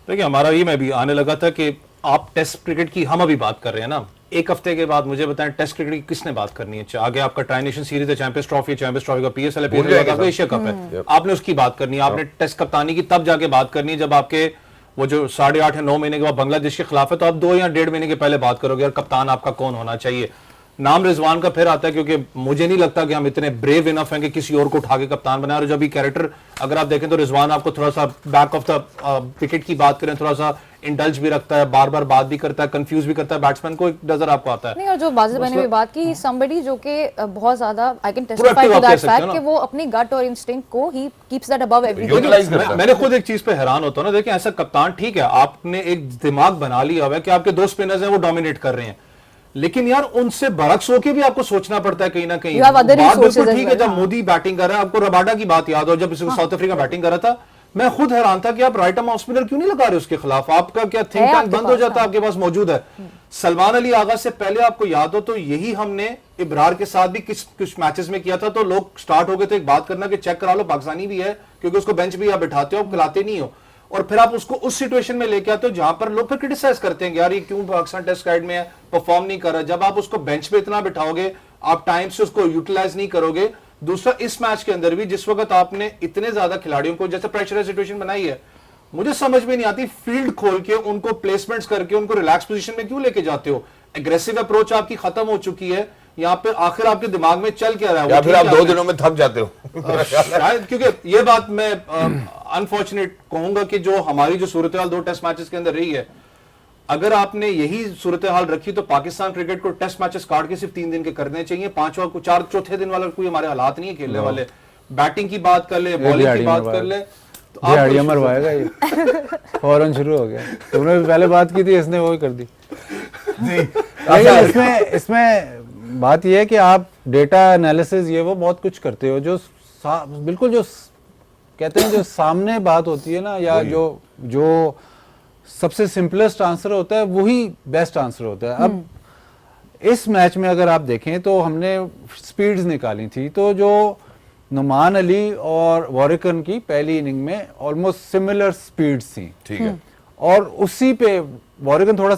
देखिए हमारा ये मैं भी आने लगा था कि आप टेस्ट क्रिकेट की हम अभी बात कर रहे हैं ना, एक हफ्ते के बाद मुझे बताएं टेस्ट क्रिकेट की किसने बात करनी है? आगे आपका ट्राई नेशन सीरीज है, चैंपियंस ट्रॉफी का पीएसएल है, एशिया कप है, आपने उसकी बात करनी है। आपने टेस्ट कप्तानी की तब जाके बात करनी है जब आपके वो जो 8.5 या 9 महीने के बाद बांग्लादेश के खिलाफ है, तो आप 2 या 1.5 महीने के पहले बात करोगे यार कप्तान आपका कौन होना चाहिए। नाम रिजवान का फिर आता है, क्योंकि मुझे नहीं लगता कि हम इतने ब्रेव इनफ हैं कि किसी और को उठा के कप्तान बना रहे। जब भी कैरेक्टर अगर आप देखें तो रिजवान आपको थोड़ा सा बैक ऑफ द विकेट की बात करें, थोड़ा सा इंडल्ज भी रखता है, बार बार बात भी करता है, कंफ्यूज भी करता है बैट्समैन को, एक नजर आपको आता है। नहीं, और जो बाजिद भाई ने भी बात की, somebody जो कि बहुत ज्यादा I can testify to that fact कि वो अपनी गट और इंस्टिंक्ट को ही कीप्स दैट अबव एवरीथिंग। मैंने खुद एक चीज पे हैरान होता हूं ना, देखिए ऐसा कप्तान ठीक है, आपने एक दिमाग बना लिया हुआ है कि आपके 2 स्पिनर्स हैं वो डोमिनेट कर रहे हैं, लेकिन यार उनसे बरक्स होके भी आपको सोचना पड़ता है कहीं ना कहीं। बात बिल्कुल ठीक है, जब मोदी बैटिंग कर रहा है, आपको रबाडा की बात याद हो जब साउथ अफ्रीका बैटिंग कर रहा था, मैं खुद हैरान था कि आप राइट आर्म ऑफ स्पिनर क्यों नहीं लगा रहे उसके खिलाफ, आपका क्या थिंक टैंक बंद हो जाता, आपके पास मौजूद है। सलमान अली आगा से पहले आपको याद हो तो यही हमने इब्रार के साथ भी कुछ मैचेस में किया था, तो लोग स्टार्ट हो गए थे एक बात करना कि चेक करा लो पाकिस्तानी भी है, क्योंकि उसको बेंच भी आप बिठाते हो, आप खिलाते नहीं हो, और फिर आप उसको उस सिचुएशन में लेके आते हो जहां पर लोग फिर क्रिटिसाइज करते हैं यार ये क्यों पाकिस्तान टेस्ट साइड में है, परफॉर्म नहीं कर रहा। जब आप उसको बेंच पे इतना बिठाओगे, आप टाइम से उसको यूटिलाइज नहीं करोगे। दूसरा, इस मैच के अंदर भी जिस वक्त आपने इतने ज्यादा खिलाड़ियों को जैसे प्रेशर सिचुएशन बनाई है, मुझे समझ में नहीं आती फील्ड खोल के उनको प्लेसमेंट्स करके उनको रिलैक्स पोजीशन में क्यों लेके जाते हो? एग्रेसिव अप्रोच आपकी खत्म हो चुकी है। यहाँ पे आखिर आपके दिमाग में चल क्या रहा है? या फिर आप 2 दिनों में थक जाते हो शायद, क्योंकि ये बात मैं अनफॉर्चुनेट कहूंगा कि जो हमारी जो सूरत हाल 2 टेस्ट मैचेस के अंदर रही है, अगर आपने यही सूरत हाल रखी तो पाकिस्तान क्रिकेट को टेस्ट मैचेस काट के सिर्फ 3 दिन के करने चाहिए, 5वां को 4 चौथे दिन वाला कोई हमारे हालात नहीं है खेलने वाले। बैटिंग की बात कर ले, बॉलिंग की बात कर ले, तो आप मरवाएगा ये फौरन शुरू हो गया। तुमने भी पहले बात की थी, इसने वही कर दी। इसमें बात यह है कि आप डेटा एनालिसिस ये वो बहुत कुछ करते हो, जो बिल्कुल जो कहते हैं जो सामने बात होती है ना, या जो सबसे सिंपलेस्ट आंसर होता है वही बेस्ट आंसर होता है। अब इस मैच में अगर आप देखें तो हमने स्पीड्स निकाली थी, तो जो नुमान अली और वॉरिकन की पहली इनिंग में ऑलमोस्ट सिमिलर स्पीड्स थी, ठीक है, और उसी पे वॉरिकन थोड़ा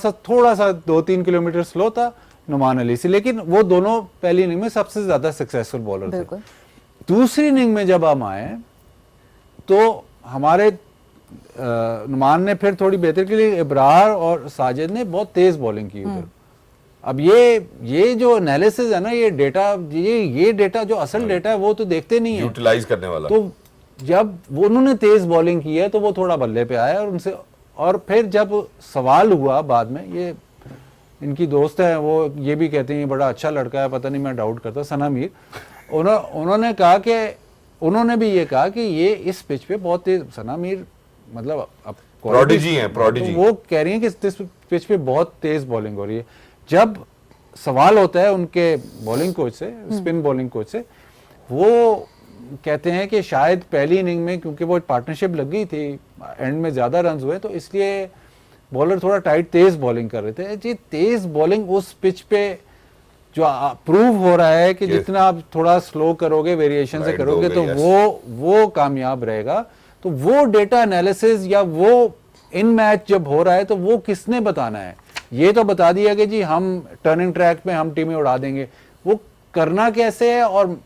सा 2-3 किलोमीटर स्लो था नुमान अली से, लेकिन वो दोनों पहली इनिंग में सबसे ज्यादा सक्सेसफुल बॉलर थे। दूसरी इनिंग में जब हम आए तो हमारे नुमान ने फिर थोड़ी बेहतर के लिए इब्रार और साजिद ने बहुत तेज बॉलिंग की उधर। अब ये जो एनालिसिस है ना, ये डेटा जो असल डेटा है वो तो देखते नहीं है, यूटिलाइज करने वाला। तो जब वो उन्होंने तेज बॉलिंग की है तो वो थोड़ा बल्ले पे आया और उनसे, और फिर जब सवाल हुआ बाद में, ये इनकी दोस्त है वो ये भी कहते हैं बड़ा अच्छा लड़का है, पता नहीं मैं डाउट करता, सना मीर, उन्होंने कहा कि उन्होंने भी ये कहा कि ये इस पिच पे बहुत तेज, सना मीर मतलब अब प्रोडिजी हैं, प्रोडिजी। तो वो कह रही हैं कि इस पिच पे बहुत तेज बॉलिंग हो रही है। जब सवाल होता है उनके बॉलिंग कोच से, स्पिन बॉलिंग कोच से, वो कहते हैं कि शायद पहली इनिंग में क्योंकि वो पार्टनरशिप लग गई थी, एंड में ज्यादा रन हुए, तो इसलिए बॉलर थोड़ा टाइट तेज बॉलिंग कर रहे थे। जी तेज बॉलिंग उस पिच पे जो प्रूव हो रहा है कि जितना आप थोड़ा स्लो करोगे, वेरिएशन से करोगे, तो वो कामयाब रहेगा। तो वो डेटा एनालिसिस या वो इन मैच जब हो रहा है तो वो किसने बताना है? ये तो बता दिया कि जी हम टर्निंग ट्रैक पे हम टीमें उड़ा देंगे, वो करना कैसे है? और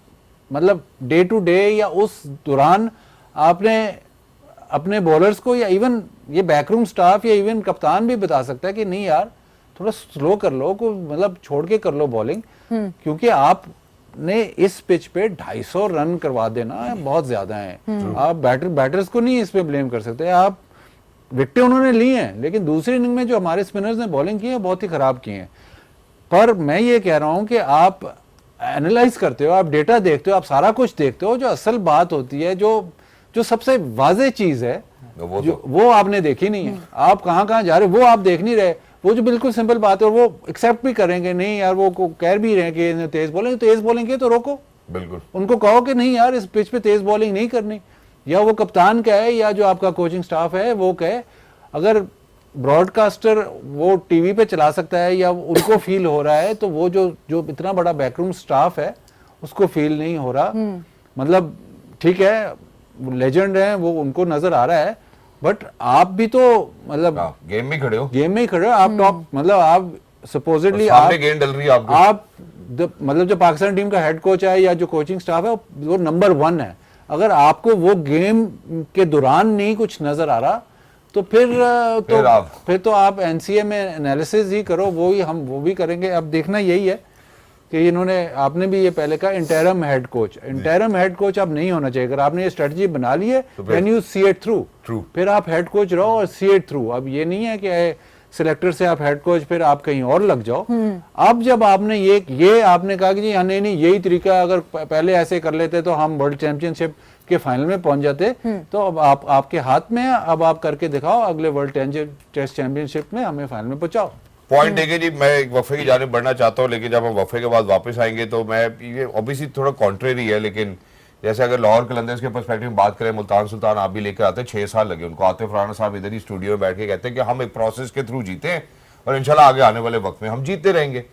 मतलब डे टू डे या उस दौरान आपने अपने बॉलर्स को, या इवन ये बैकरूम स्टाफ या इवन कप्तान भी बता सकता है कि नहीं यार थोड़ा स्लो कर लो, को मतलब छोड़ के कर लो बॉलिंग, क्योंकि आपने इस पिच पे 250 रन करवा देना बहुत ज्यादा है। आप बैटर्स को नहीं इस पे ब्लेम कर सकते। आप विकेटें उन्होंने ली हैं, लेकिन दूसरी इनिंग में जो हमारे स्पिनर्स ने बॉलिंग की है बहुत ही खराब की है। पर मैं ये कह रहा हूं कि आप एनालाइज करते हो, आप डेटा देखते हो, आप सारा कुछ देखते हो, जो असल बात होती है, जो सबसे वाज़ेह चीज है, वो आपने देखी नहीं है। आप कहाँ जा रहे हो वो आप देख नहीं रहे। वो जो बिल्कुल सिंपल बात है, और वो एक्सेप्ट भी करेंगे, नहीं यार वो कह भी रहे हैं कि तेज बॉलिंग की तो रोको, बिल्कुल उनको कहो कि नहीं यार इस पिच पे तेज बॉलिंग नहीं करनी, या वो कप्तान कहे या जो आपका कोचिंग स्टाफ है वो कहे। अगर ब्रॉडकास्टर वो टीवी पे चला सकता है या उनको फील हो रहा है, तो वो जो इतना बड़ा बैकरूम स्टाफ है उसको फील नहीं हो रहा। मतलब ठीक है लेजेंड है वो, उनको नजर आ रहा है, बट आप भी तो मतलब गेम में खड़े हो, आप टॉप, मतलब आप सपोजिटली सामने गेंद डल रही है आपको। आप मतलब जो पाकिस्तान टीम का हेड कोच है या जो कोचिंग स्टाफ है वो नंबर 1 है। अगर आपको वो गेम के दौरान नहीं कुछ नजर आ रहा तो फिर तो आप एनसीए में एनालिसिस ही करो, वो भी करेंगे। अब देखना यही है कि आपने भी ये पहले कहा इंटरम हेड कोच अब नहीं होना चाहिए। अगर आपने ये स्ट्रेटजी बना ली है, can you see it through, फिर आप हेड कोच रहो और सी इट थ्रू। अब ये नहीं है कि सिलेक्टर से आप हेड कोच फिर आप कहीं और लग जाओ। अब जब आपने ये आपने कहा कि जी नहीं यही तरीका, अगर पहले ऐसे कर लेते तो हम वर्ल्ड चैंपियनशिप के फाइनल में पहुंच जाते, तो अब आपके हाथ में है, अब आप करके दिखाओ, अगले वर्ल्ड टेस्ट चैंपियनशिप में हमें फाइनल में पहुंचाओ। पॉइंट देखे जी, मैं एक वफे की जानिब बढ़ना चाहता हूँ, लेकिन जब हम वफे के बाद वापस आएंगे तो मैं ये ऑब्वियसली थोड़ा कॉन्ट्रेरी है, लेकिन जैसे अगर लाहौर कलंदर्स के पर्सपेक्टिव में बात करें, मुल्तान सुल्तान आप भी लेकर आते, 6 साल लगे उनको। आतिफ राणा साहब इधर ही स्टूडियो में बैठ के कहते हैं कि हम एक प्रोसेस के थ्रू जीते हैं और इंशाल्लाह आगे आने वाले वक्त में हम जीतते रहेंगे।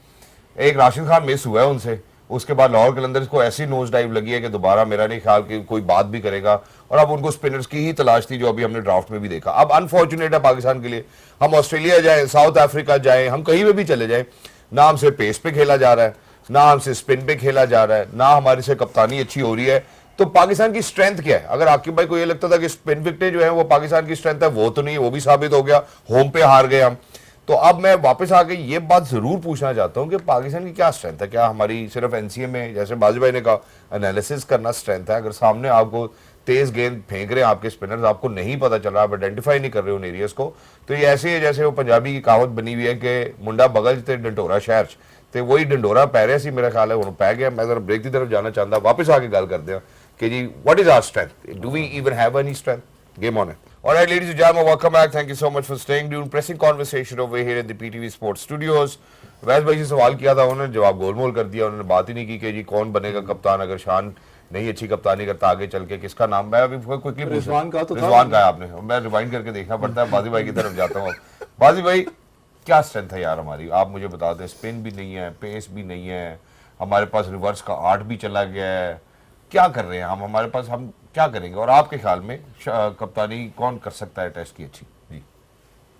एक राशिद खान मिस हुआ है उनसे, उसके बाद लाहौर कलंदर्स को ऐसी नोज डाइव लगी है कि दोबारा मेरा नहीं ख्याल कि कोई बात भी करेगा, और अब उनको स्पिनर्स की ही तलाश थी, जो अभी हमने ड्राफ्ट में भी देखा। अब अनफॉर्चुनेट है पाकिस्तान के लिए, हम ऑस्ट्रेलिया जाएं, साउथ अफ्रीका जाएं, हम कहीं पे भी चले जाएं, ना हमसे पेस पे खेला जा रहा है, ना हमसे स्पिन पे खेला जा रहा है, ना हमारे से कप्तानी अच्छी हो रही है। तो पाकिस्तान की स्ट्रेंथ क्या है? अगर आकिब भाई को ये लगता था कि स्पिन विकेटें जो है वो पाकिस्तान की स्ट्रेंथ है, वो तो नहीं, वो भी साबित हो गया, होम पे हार गए हम। तो अब मैं वापस आके ये बात जरूर पूछना चाहता हूं कि पाकिस्तान की क्या स्ट्रेंथ है? क्या हमारी सिर्फ एनसीए में, जैसे बाजी भाई ने कहा, एनालिसिस करना स्ट्रेंथ है? अगर सामने आपको तेज गेंद फेंक रहे हैं आपके स्पिनर्स, आपको नहीं पता चल रहा, आप आइडेंटिफाई नहीं कर रहे उन एरियाज को, तो ये ऐसे है जैसे वो पंजाबी की कहावत बनी हुई है कि मुंडा बगल ते डंडोरा शहर, तो वही डंडोरा पै रहा सी, मेरा ख्याल है उन्होंने पै गया। मैं जरा ब्रेक की तरफ जाना चाहता, वापस आके गल करते हैं कि जी what is our strength, do we even have any strength? Game on it. All right, ladies and gentlemen, welcome back. Thank you so much for staying tuned. Pressing conversation over here at the PTV Sports Studios. वैस भाई से सवाल किया था, उन्होंने जवाब गोलमोल कर दिया, उन्होंने बात ही नहीं की कि जी कौन बनेगा कप्तान अगर शान नहीं अच्छी कप्तानी करता आगे चल के, किसका नाम? मैं अभी क्विकली रिजवान का तो रिजवान का है आपने, मैं रिवाइंड करके देखना पड़ता है। बाजी भाई की तरफ जाता हूँ। बाजी भाई क्या स्ट्रेंथ है यार हमारी, आप मुझे बता दें। स्पिन भी नहीं है, पेस भी नहीं है, हमारे पास रिवर्स का आर्ट भी चला गया है, क्या कर रहे हैं हम? हमारे पास हम क्या करेंगे? और आपके ख्याल में कप्तानी कौन कर सकता है टेस्ट की अच्छी? जी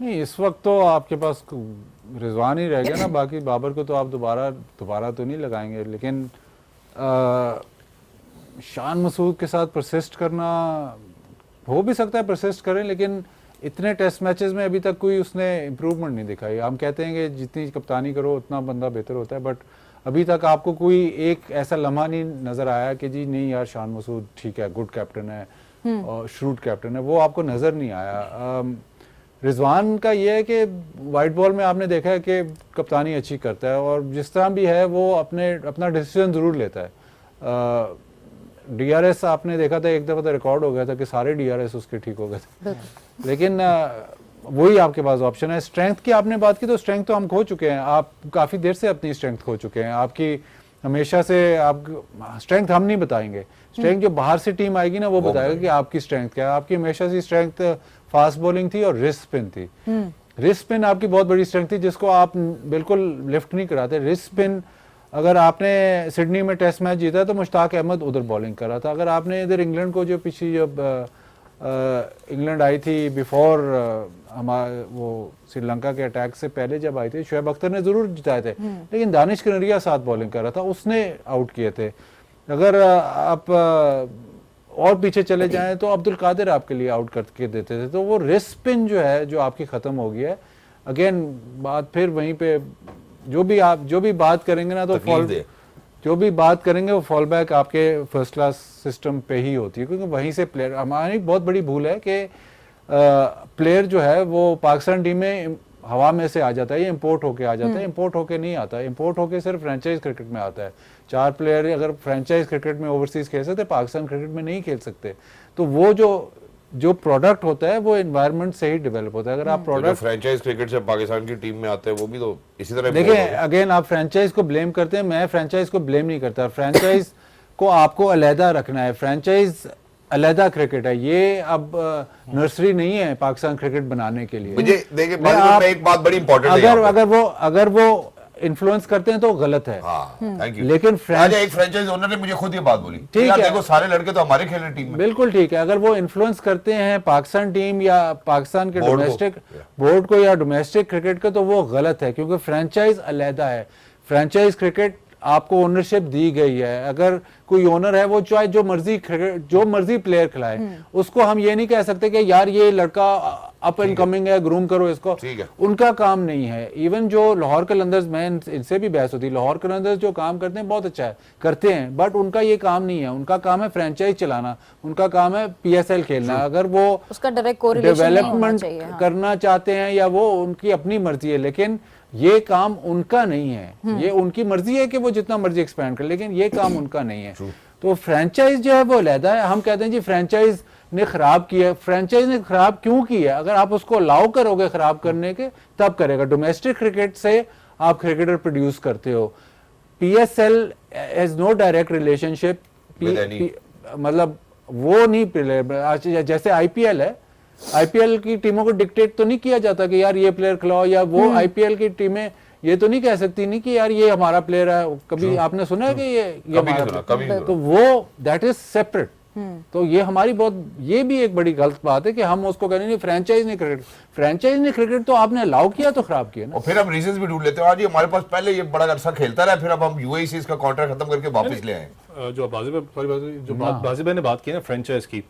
नहीं, इस वक्त तो आपके पास रिजवान ही रह गया ना, बाकी बाबर को तो आप दोबारा तो नहीं लगाएंगे, लेकिन शान मसूद के साथ परसिस्ट करना हो भी सकता है परसिस्ट करें, लेकिन इतने टेस्ट मैचेस में अभी तक कोई उसने इम्प्रूवमेंट नहीं दिखाई। हम कहते हैं कि जितनी कप्तानी करो उतना बंदा बेहतर होता है, बट अभी तक आपको कोई एक ऐसा लम्हा नहीं नज़र आया कि जी नहीं यार शान मसूद ठीक है, गुड कैप्टन है और श्रूड कैप्टन है, वो आपको नज़र नहीं आया। रिजवान का ये है कि वाइट बॉल में आपने देखा है कि कप्तानी अच्छी करता है और जिस तरह भी है वो अपना डिसीजन ज़रूर लेता है। DRS आपने देखा था एक दफ़ा तो रिकॉर्ड हो गया था कि सारे DRS उसके ठीक हो गए थे, लेकिन वही आपके पास ऑप्शन है। स्ट्रेंथ की आपने बात की तो स्ट्रेंथ तो हम खो चुके हैं, आप काफ़ी देर से अपनी स्ट्रेंथ खो चुके हैं। आपकी हमेशा से आप स्ट्रेंथ हम नहीं बताएंगे, स्ट्रेंथ जो बाहर से टीम आएगी ना वो बताएगा कि आपकी स्ट्रेंथ क्या है। आपकी हमेशा से स्ट्रेंथ फास्ट बॉलिंग थी और रिस्ट स्पिन थी। रिस्ट स्पिन आपकी बहुत बड़ी स्ट्रेंथ थी जिसको आप बिल्कुल लिफ्ट नहीं कराते। रिस्ट स्पिन अगर आपने सिडनी में टेस्ट मैच जीता तो मुश्ताक अहमद उधर बॉलिंग कर रहा था। अगर आपने इधर इंग्लैंड को जो पिछली जब इंग्लैंड आई थी बिफोर हमारे वो श्रीलंका के अटैक से पहले जब आई थी, शुएब अख्तर ने जरूर जिताए थे, लेकिन दानिश कनरिया साथ बॉलिंग कर रहा था, उसने आउट किए थे। अगर आप और पीछे चले जाएं तो अब्दुल कादिर आपके लिए आउट करके देते थे। तो वो रिस्ट स्पिन जो है जो आपकी खत्म हो गई है। अगेन बात फिर वहीं पे जो भी बात करेंगे ना तो जो भी बात करेंगे वो फॉल बैक आपके फर्स्ट क्लास सिस्टम पे ही होती है, क्योंकि वहीं से प्लेयर, हमारी बहुत बड़ी भूल है कि प्लेयर जो है वो पाकिस्तान टीम में हवा में से आ जाता है, ये इंपोर्ट होके आ जाता है। इंपोर्ट होके नहीं आता, इंपोर्ट होके सिर्फ फ्रेंचाइज क्रिकेट में आता है। 4 प्लेयर अगर फ्रेंचाइज क्रिकेट में ओवरसीज खेल सकते, पाकिस्तान क्रिकेट में नहीं खेल सकते। तो वो जो प्रोडक्ट होता है वो एनवायरनमेंट से ही डेवलप होता है। अगर आप प्रोडक्ट फ्रेंचाइज क्रिकेट से पाकिस्तान की टीम में आते हैं वो भी तो इसी तरह देखिए, अगेन आप फ्रेंचाइज को ब्लेम करते हैं, मैं फ्रेंचाइज को ब्लेम नहीं करता। फ्रेंचाइज को आपको अलहदा रखना है, फ्रेंचाइज अलहदा क्रिकेट है, ये अब नर्सरी नहीं है पाकिस्तान क्रिकेट बनाने के लिए। मुझे देखिए में एक बात बड़ी इंपॉर्टेंट है, अगर वो इन्फ्लुएंस करते हैं तो गलत है। Thank you. लेकिन एक फ्रेंचाइज ओनर ने मुझे खुद ये बात बोली, ठीक है, देखो सारे लड़के तो हमारे खेल रहे टीम में। बिल्कुल ठीक है, अगर वो इन्फ्लुएंस करते हैं पाकिस्तान टीम या पाकिस्तान के डोमेस्टिक बोर्ड को या डोमेस्टिक क्रिकेट को, तो वो गलत है, क्योंकि फ्रेंचाइज अलहदा है। फ्रेंचाइज क्रिकेट आपको ओनरशिप दी गई है। अगर कोई ओनर है वो चाहे जो मर्जी प्लेयर खिलाए, उसको हम ये नहीं कह सकते कि यार ये लड़का अप एंड कमिंग है, ग्रूम करो इसको। उनका काम नहीं है। इवन जो लाहौर कलंदर्स, मैं इनसे भी बहस होती है, लाहौर कलंदर्स जो काम करते हैं बहुत अच्छा है, करते हैं, बट उनका ये काम नहीं है। उनका काम है फ्रेंचाइज चलाना, उनका काम है PSL खेलना। अगर वो उसका डायरेक्ट कोरिलेशन डेवलपमेंट करना चाहते हैं या वो उनकी अपनी मर्जी है, लेकिन ये काम उनका नहीं है। ये उनकी मर्जी है कि वो जितना मर्जी एक्सपैंड कर, लेकिन ये काम उनका नहीं है। तो फ्रेंचाइज जो है वो अलहदा है। हम कहते हैं जी फ्रेंचाइज ने खराब किया, फ्रेंचाइज ने खराब क्यों किया? अगर आप उसको अलाउ करोगे खराब करने के, तब करेगा। डोमेस्टिक क्रिकेट से आप क्रिकेटर प्रोड्यूस करते हो। PSL has no direct relationship, मतलब वो नहीं, जैसे IPL है, IPL की टीमों को डिक्टेट तो नहीं किया जाता कि यार ये प्लेयर खिलाओ, या वो IPL की टीमें ये तो नहीं कह सकती नहीं कि यार ये हमारा प्लेयर है। कभी आपने सुना है कि ये हमारा, तो वो दैट इज सेपरेट। तो ये हमारी ये भी एक बड़ी गलत बात है कि हम उसको कहने नहीं फ्रेंचाइज ने क्रिकेट तो आपने अलाउ किया तो खराब किया ना। और फिर हम रीजंस भी ढूंढ लेते हैं, आज ये हमारे पास पहले ये बड़ा अरसा खेलता रहा, फिर अब हम UAE से इसका कॉन्ट्रैक्ट खत्म करके वापस ले आए। जो बाजी भाई ने बात की ना फ्रेंचाइज की,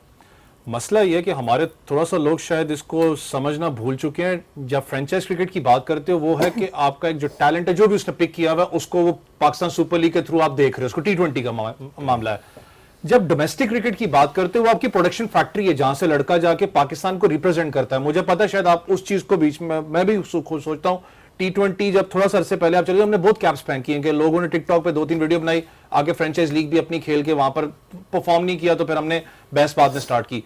मसला ये है कि हमारे थोड़ा सा लोग शायद इसको समझना भूल चुके हैं। जब फ्रेंचाइज क्रिकेट की बात करते हो वो है कि आपका एक जो टैलेंट है, जो भी उसने पिक किया हुआ है, उसको वो पाकिस्तान सुपर लीग के थ्रू आप देख रहे हो, उसको T20 का मामला है। जब डोमेस्टिक क्रिकेट की बात करते हो वो आपकी प्रोडक्शन फैक्ट्री है, जहां से लड़का जाके पाकिस्तान को रिप्रेजेंट करता है। मुझे पता है शायद आप उस चीज को बीच में, मैं भी सोचता हूँ T20 जब थोड़ा सा अरसे पहले आप चले, हमने बहुत कैप्स फेंक किए कि लोगों ने टिकटॉक पे 2-3 वीडियो बनाई, आगे फ्रेंचाइज लीग भी अपनी खेल के वहां पर परफॉर्म नहीं किया, तो फिर हमने बहस बाद में स्टार्ट की।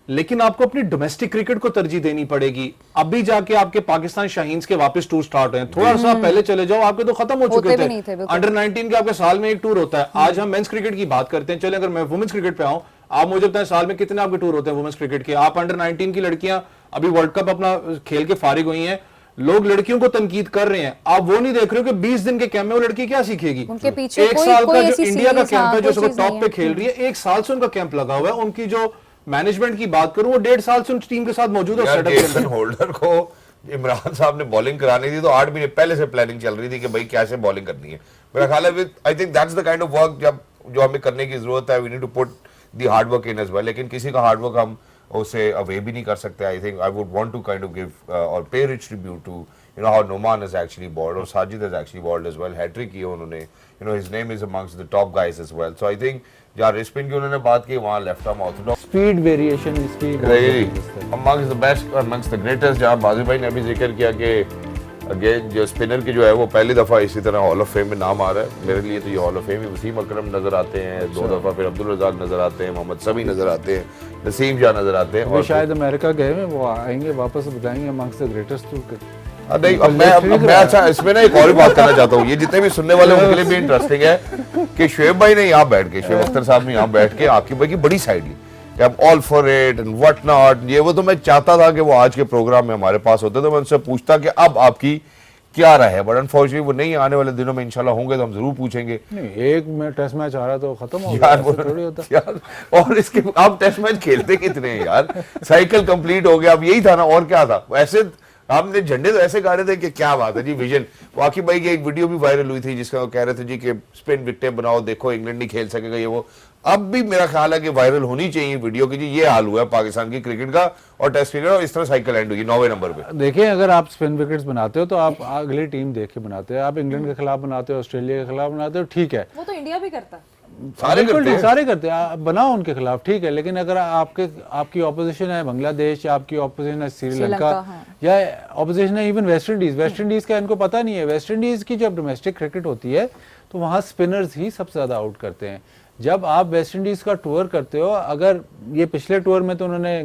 लेकिन आपको अपनी डोमेस्टिक क्रिकेट को तरजीह देनी पड़ेगी। अभी जाके आपके पाकिस्तान शाहीन्स के वापस टूर स्टार्ट हैं, थोड़ा सा पहले चले जाओ, आपके तो खत्म हो चुके थे। अंडर 19 के आपके साल में एक टूर होता है। आज हम मेंस क्रिकेट की बात करते हैं, चले अगर मैं वुमेन्स क्रिकेट पे आऊं, आप मुझे बताएं साल में कितने आपके टूर होते हैं वुमेन्स क्रिकेट के? आप अंडर 19 की लड़कियां अभी वर्ल्ड कप अपना खेल के फारिग हुई हैं, लोग लड़कियों को तनकीद कर रहे हैं, आप वो नहीं देख रहे हो कि 20 दिन के कैंप में वो लड़की क्या सीखेगी। उनके पीछे एक साल का जो कोई इंडिया का कैंप है, जो सीरीज टॉप पे खेल रही है, एक साल से उनका कैंप लगा हुआ है। उनकी जो मैनेजमेंट की बात करूं, वो 1.5 साल से उन टीम के साथ मौजूद है। जेसन होल्डर को इमरान साहब ने बॉलिंग करानी थी तो 8 महीने पहले से प्लानिंग चल रही थी कि भाई कैसे बॉलिंग करनी है। मेरा ख्याल है I think that's the kind of work जो हमें करने की जरूरत है। We need to put the hard work in as well. लेकिन किसी का हार्ड वर्क हम उसे अवे भी नहीं कर सकते. I think I would want to kind of give और pay rich tribute to how Noman has actually bowled और Sajid has actually bowled as well. Hat-trick की उन्होंने. His name is amongst the top guys as well. So I think जहाँ spin की उन्होंने बात की वहाँ left arm Orthodox speed variation इसकी amongst the best amongst the greatest. जहाँ बाजी भाई ने अभी जिक्र किया कि अगेन जो स्पिनर की जो है वो पहली दफ़ा इसी तरह हॉल ऑफ फेम में नाम आ रहा है. मेरे लिए तो ये hall of fame he Wasim अकरम नजर आते हैं 2 दफ़ा, फिर अब्दुल रज़ाक नजर आते हैं, मोहम्मद शमी नजर आते हैं, नसीम शाह नजर आते हैं. वो शायद अमेरिका गए हैं, वो आएंगे वापस बताएंगे अमंग्स द ग्रेटेस्ट टू. नहीं, अब मैं अच्छा इसमें ना एक और बात करना चाहता हूँ. ये जितने भी सुनने वाले उनके लिए भी इंटरेस्टिंग है कि शुएब भाई ने यहाँ बैठ के, शुएब अख्तर साहब ने यहाँ बैठ के आकिब भाई की बड़ी साइड ली कि I'm all for it and what not. ये वो तो मैं चाहता था कि वो आज के प्रोग्राम में हमारे पास होते तो मैं उनसे पूछता कि अब आपकी क्या राय है, बट अनफॉर्चुनेटली वो नहीं. आने वाले दिनों में इंशाल्लाह होंगे तो हम जरूर पूछेंगे. नहीं, एक में टेस्ट मैच आ रहा तो खत्म हो यार गया, थोड़ी होता. यार और इसके आप टेस्ट मैच खेलते कितने हैं यार. साइकिल कंप्लीट हो गया, अब यही था ना, और क्या था. ऐसे आपने झंडे तो ऐसे गाड़े थे कि क्या बात है जी. विजन वाकई भाई की एक वीडियो भी वायरल हुई थी जिसका वो कह रहे थे जी कि स्पिन विकेटें बनाओ, देखो इंग्लैंड नहीं खेल सकेगा ये वो. अब भी मेरा ख्याल है कि वायरल होनी चाहिए वीडियो की जी. ये हाल हुआ है पाकिस्तान की क्रिकेट का और टेस्ट क्रिकेट, और इस तरह साइकिल एंड हुई 9वें नंबर पे. देखिए, अगर आप स्पिन विकेट्स बनाते हो तो आप अगली टीम देख के बनाते हो. आप इंग्लैंड के खिलाफ बनाते हो, ऑस्ट्रेलिया के खिलाफ बनाते हो, ठीक है, वो तो इंडिया भी करता है, सारे करते हैं. सारे करते हैं. आप बनाओ उनके खिलाफ, ठीक है, लेकिन अगर आपकी ऑपोजिशन है बांग्लादेश या आपकी ऑपोजिशन है श्रीलंका या ऑपोजिशन है even West Indies. West Indies का इनको पता नहीं है. वेस्ट इंडीज की जब डोमेस्टिक क्रिकेट होती है तो वहाँ स्पिनर्स ही सबसे ज्यादा आउट करते हैं. जब आप वेस्ट इंडीज का टूर करते हो, अगर ये पिछले टूर में तो उन्होंने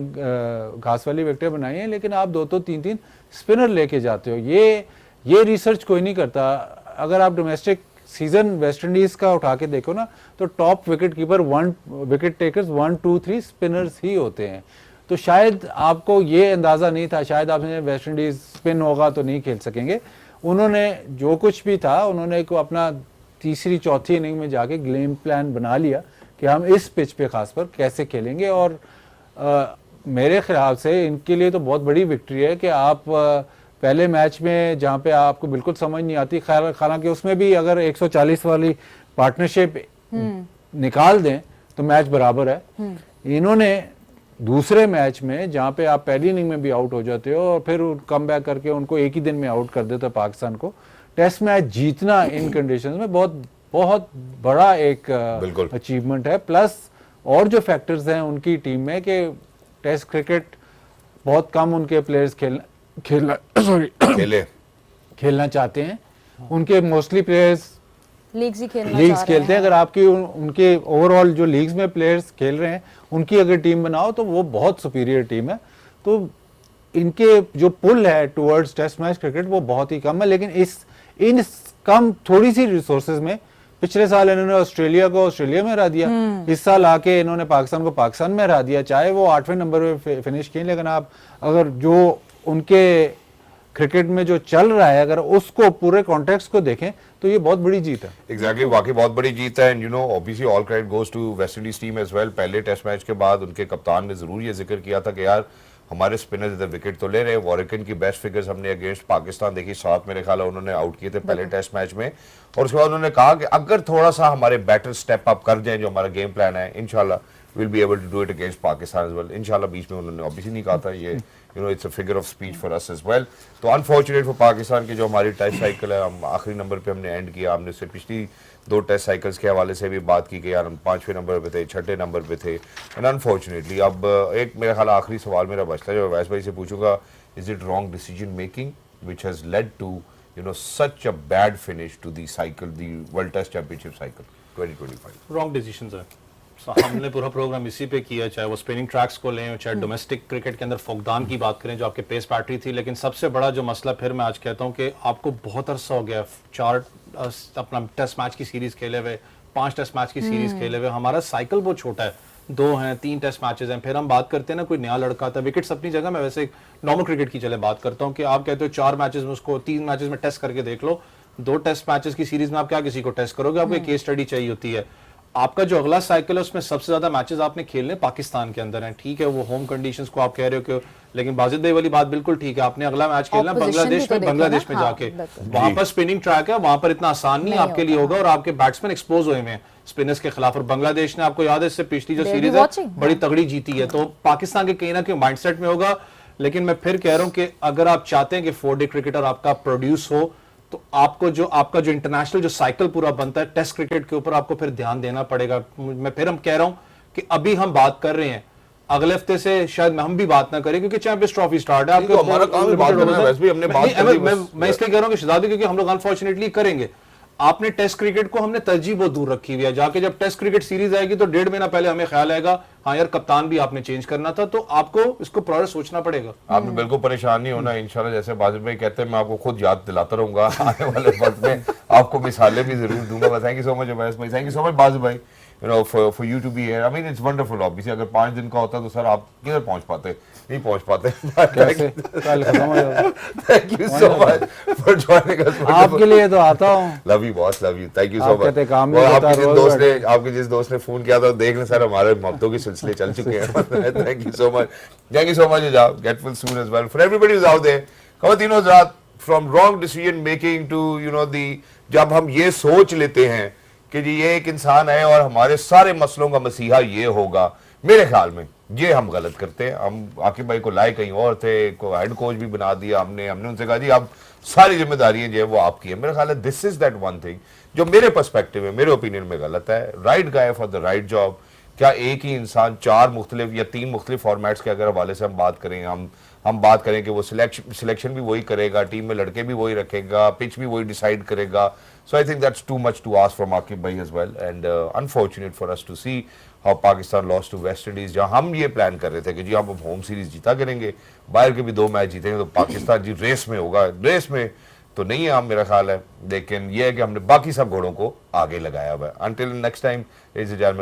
घास वाली विकेटें बनाई हैं, लेकिन आप 2-2 3-3 स्पिनर लेके जाते हो. ये रिसर्च कोई नहीं करता. अगर आप डोमेस्टिक सीजन वेस्ट इंडीज का उठा के देखो ना, तो top wicket keeper 1 wicket takers 1 2 3 spinners ही होते हैं. तो शायद आपको ये अंदाजा नहीं था, शायद आपने वेस्ट इंडीज स्पिन होगा तो नहीं खेल सकेंगे. उन्होंने जो कुछ भी था, उन्होंने को अपना तीसरी चौथी इनिंग में जाके गेम प्लान बना लिया कि हम इस पिच पे खास पर कैसे खेलेंगे. और मेरे ख्याल से इनके लिए तो बहुत बड़ी विक्ट्री है कि आप पहले मैच में जहाँ पे आपको बिल्कुल समझ नहीं आती, हालांकि उसमें भी अगर 140 वाली पार्टनरशिप निकाल दें तो मैच बराबर है. इन्होंने दूसरे मैच में जहाँ पे आप पहली इनिंग में भी आउट हो जाते हो और फिर कम बैक करके उनको एक ही दिन में आउट कर देते हो पाकिस्तान को, टेस्ट मैच जीतना इन कंडीशंस में बहुत बहुत बड़ा एक अचीवमेंट है. प्लस और जो फैक्टर्स हैं उनकी टीम में कि टेस्ट क्रिकेट बहुत कम उनके प्लेयर्स खेलना चाहते हैं. उनके मोस्टली प्लेयर्स लीग्स खेलते हैं. अगर आपकी उनके ओवरऑल जो लीग्स में प्लेयर्स खेल रहे हैं उनकी अगर टीम बनाओ तो वो बहुत सुपीरियर टीम है. तो इनके जो पुल है टुवर्ड्स टेस्ट मैच क्रिकेट वो बहुत ही कम है. लेकिन इन कम थोड़ी सी रिसोर्सेज में पिछले साल इन्होंने ऑस्ट्रेलिया को ऑस्ट्रेलिया में हरा दिया, इस साल आके इन्होंने पाकिस्तान को पाकिस्तान में हरा दिया, चाहे वो 8वें नंबर पे फिनिश किए. लेकिन आप अगर जो उनके क्रिकेट में जो चल रहा है अगर उसको पूरे कॉन्टेक्स्ट को देखें तो ये बहुत बड़ी जीत है. एग्जैक्टली वाकई बहुत बड़ी जीत है. And obviously all credit goes to West Indies team as well. पहले टेस्ट मैच के बाद उनके कप्तान ने जरूर ये जिक्र किया था कि यार हमारे स्पिनर्स इधर विकेट तो ले रहे हैं. वॉरिकन की बेस्ट फिगर्स हमने अगेंस्ट पाकिस्तान देखी, 7 मेरे ख्याल उन्होंने आउट किए थे पहले टेस्ट मैच में. और उसके बाद उन्होंने कहा कि अगर थोड़ा सा हमारे बैटर स्टेप अप कर जाए जो हमारा गेम प्लान है, इंशाल्लाह will be able to do it against Pakistan as well. इंशाल्लाह बीच में उन्होंने ऑब्वियसली नहीं कहा था ये it's a figure of speech for us as well. तो अनफॉर्चुनेट फॉर पाकिस्तान की जो हमारी टेस्ट साइकिल है, हम आखिरी नंबर पे हमने एंड किया. हमने उससे पिछली 2 टेस्ट साइकिल्स के हवाले से भी बात की कि यार हम 5वें नंबर पे थे, 6ठे नंबर पे थे. एंड अनफॉर्चुनेटली अब एक मेरा ख्याल आखिरी सवाल मेरा बचता है जो वैस भाई से पूछूंगा, is it wrong decision making which has led to such a bad finish to the cycle, the World Test Championship cycle 2025? Wrong decisions है. हमने पूरा प्रोग्राम इसी पे किया, चाहे वो स्पिनिंग ट्रैक्स को लें, चाहे डोमेस्टिक क्रिकेट के अंदर फुकदान की बात करें जो आपके पेस बैटरी थी. लेकिन सबसे बड़ा जो मसला फिर मैं आज कहता हूं कि आपको बहुत अरसा हो गया 4 अपना टेस्ट मैच की सीरीज खेले हुए, 5 टेस्ट मैच की सीरीज खेले हुए. हमारा साइकिल बहुत छोटा है, 2 हैं 3 टेस्ट मैचेस हैं. फिर हम बात करते हैं ना कोई नया लड़का आता है, विकेट्स अपनी जगह. मैं वैसे नॉर्मल क्रिकेट की चले बात करता हूँ कि आप कहते हो 4 मैचेस में उसको 3 मैचेस में टेस्ट करके देख लो. 2 टेस्ट मैचेस की सीरीज में आप क्या किसी को टेस्ट करोगे, आपको एक केस स्टडी चाहिए होती है. आपका जो अगला साइकिल है उसमें सबसे ज्यादा मैचेस आपने खेलने पाकिस्तान के अंदर हैं, ठीक है, वो होम कंडीशंस को आप कह रहे हो कि, लेकिन बाजिद भाई वाली बात बिल्कुल ठीक है, आपने अगला मैच खेलना Opposition बांग्लादेश भी तो में, देखो बांग्लादेश ना, में हाँ, जाके बिल्कुल। वहां पर स्पिनिंग ट्रैक है, वहां पर इतना आसान नहीं नहीं आपके लिए होगा, होगा, और आपके बैट्समैन एक्सपोज हुए हैं स्पिनर्स के खिलाफ, और बांग्लादेश ने आपको याद है इससे पिछली जो They'll be सीरीज है watching, बड़ी हाँ। तगड़ी जीती है, तो पाकिस्तान के कहीं ना कहीं माइंडसेट में होगा। लेकिन मैं फिर कह रहा हूं कि अगर आप चाहते हैं कि 4-डे क्रिकेटर आपका प्रोड्यूस हो, तो आपको जो आपका जो इंटरनेशनल जो साइकिल पूरा बनता है टेस्ट क्रिकेट के ऊपर, आपको फिर ध्यान देना पड़ेगा। मैं फिर हम कह रहा हूं कि अभी हम बात कर रहे हैं, अगले हफ्ते से शायद हम भी बात ना करें क्योंकि चैंपियंस ट्रॉफी स्टार्ट है, ठीक है, हमारा काम है बात करना है, वैसे भी हमने बात कर ली बस। मैं इसलिए कह रहा हूं कि शहजादी, क्योंकि हम लोग अनफॉर्चुनेटली करेंगे, आपने टेस्ट क्रिकेट को हमने तरजीह बहुत दूर रखी हुई है, जाके जब टेस्ट क्रिकेट सीरीज आएगी तो 1.5 महीना पहले हमें ख्याल आएगा हाँ यार कप्तान भी आपने चेंज करना था, तो आपको इसको पूरा सोचना पड़ेगा। आपने बिल्कुल परेशान नहीं होना इंशाल्लाह, जैसे बाजिद भाई कहते हैं मैं आपको खुद याद दिलाता रहूंगा आने वाले वक्त में, आपको मिसालें भी जरूर दूंगा। बस thank you so much Awais भाई, thank you so much Bajid भाई, you know for you to be here. I mean it's wonderful. Obviously अगर 5 दिन का होता तो सर आप किधर पहुंच पाते, नहीं पहुंच पाते। कैसे कल खत्म हो जाएगा। Thank you so much for joining us. आपके लिए तो आता हूँ। Love you boss, love you, thank you सो आप मच। कहते काम नहीं होता, रोज आपके जिस दोस्त ने फोन किया था, देख लें सर हमारे मोहब्बतों के सिलसिले चल चुके हैं। Thank you so much, thank you so much. Get well soon as well for everybody who's out there. खवातीन और हज़रात, from wrong decision making to you know the, जब हम ये सोच लेते हैं कि जी ये एक इंसान है और हमारे सारे मसलों का मसीहा ये होगा, मेरे ख्याल में ये हम गलत करते हैं। हम आकिब भाई को लाए कहीं और थे, को हेड कोच भी बना दिया हमने उनसे कहा जी अब सारी जिम्मेदारियां जो है वो आपकी है। मेरा ख्याल है this is that one thing जो मेरे पर्सपेक्टिव में, मेरे ओपिनियन में गलत है। Right guy for the right job. क्या एक ही इंसान 4 मुख्तलिफ या 3 मुख्तलिफ फॉर्मेट्स के अगर हवाले से हम बात करें, हम बात करें कि वो सिलेक्शन भी वही करेगा, टीम में लड़के भी वही रखेगा, पिच भी वही डिसाइड करेगा। So I think that's too much to ask from Aqib भाई as well, and unfortunate for us to see how Pakistan lost to West Indies, जहां हम ये प्लान कर रहे थे कि जी हम होम सीरीज जीता करेंगे, बाहर के भी 2 मैच जीतेंगे तो पाकिस्तान जी रेस में होगा। रेस में तो नहीं है हम, मेरा ख्याल है, लेकिन यह है कि हमने बाकी सब घोड़ों को आगे लगाया हुआ है। Until next time,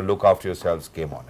look after yourselves, game on.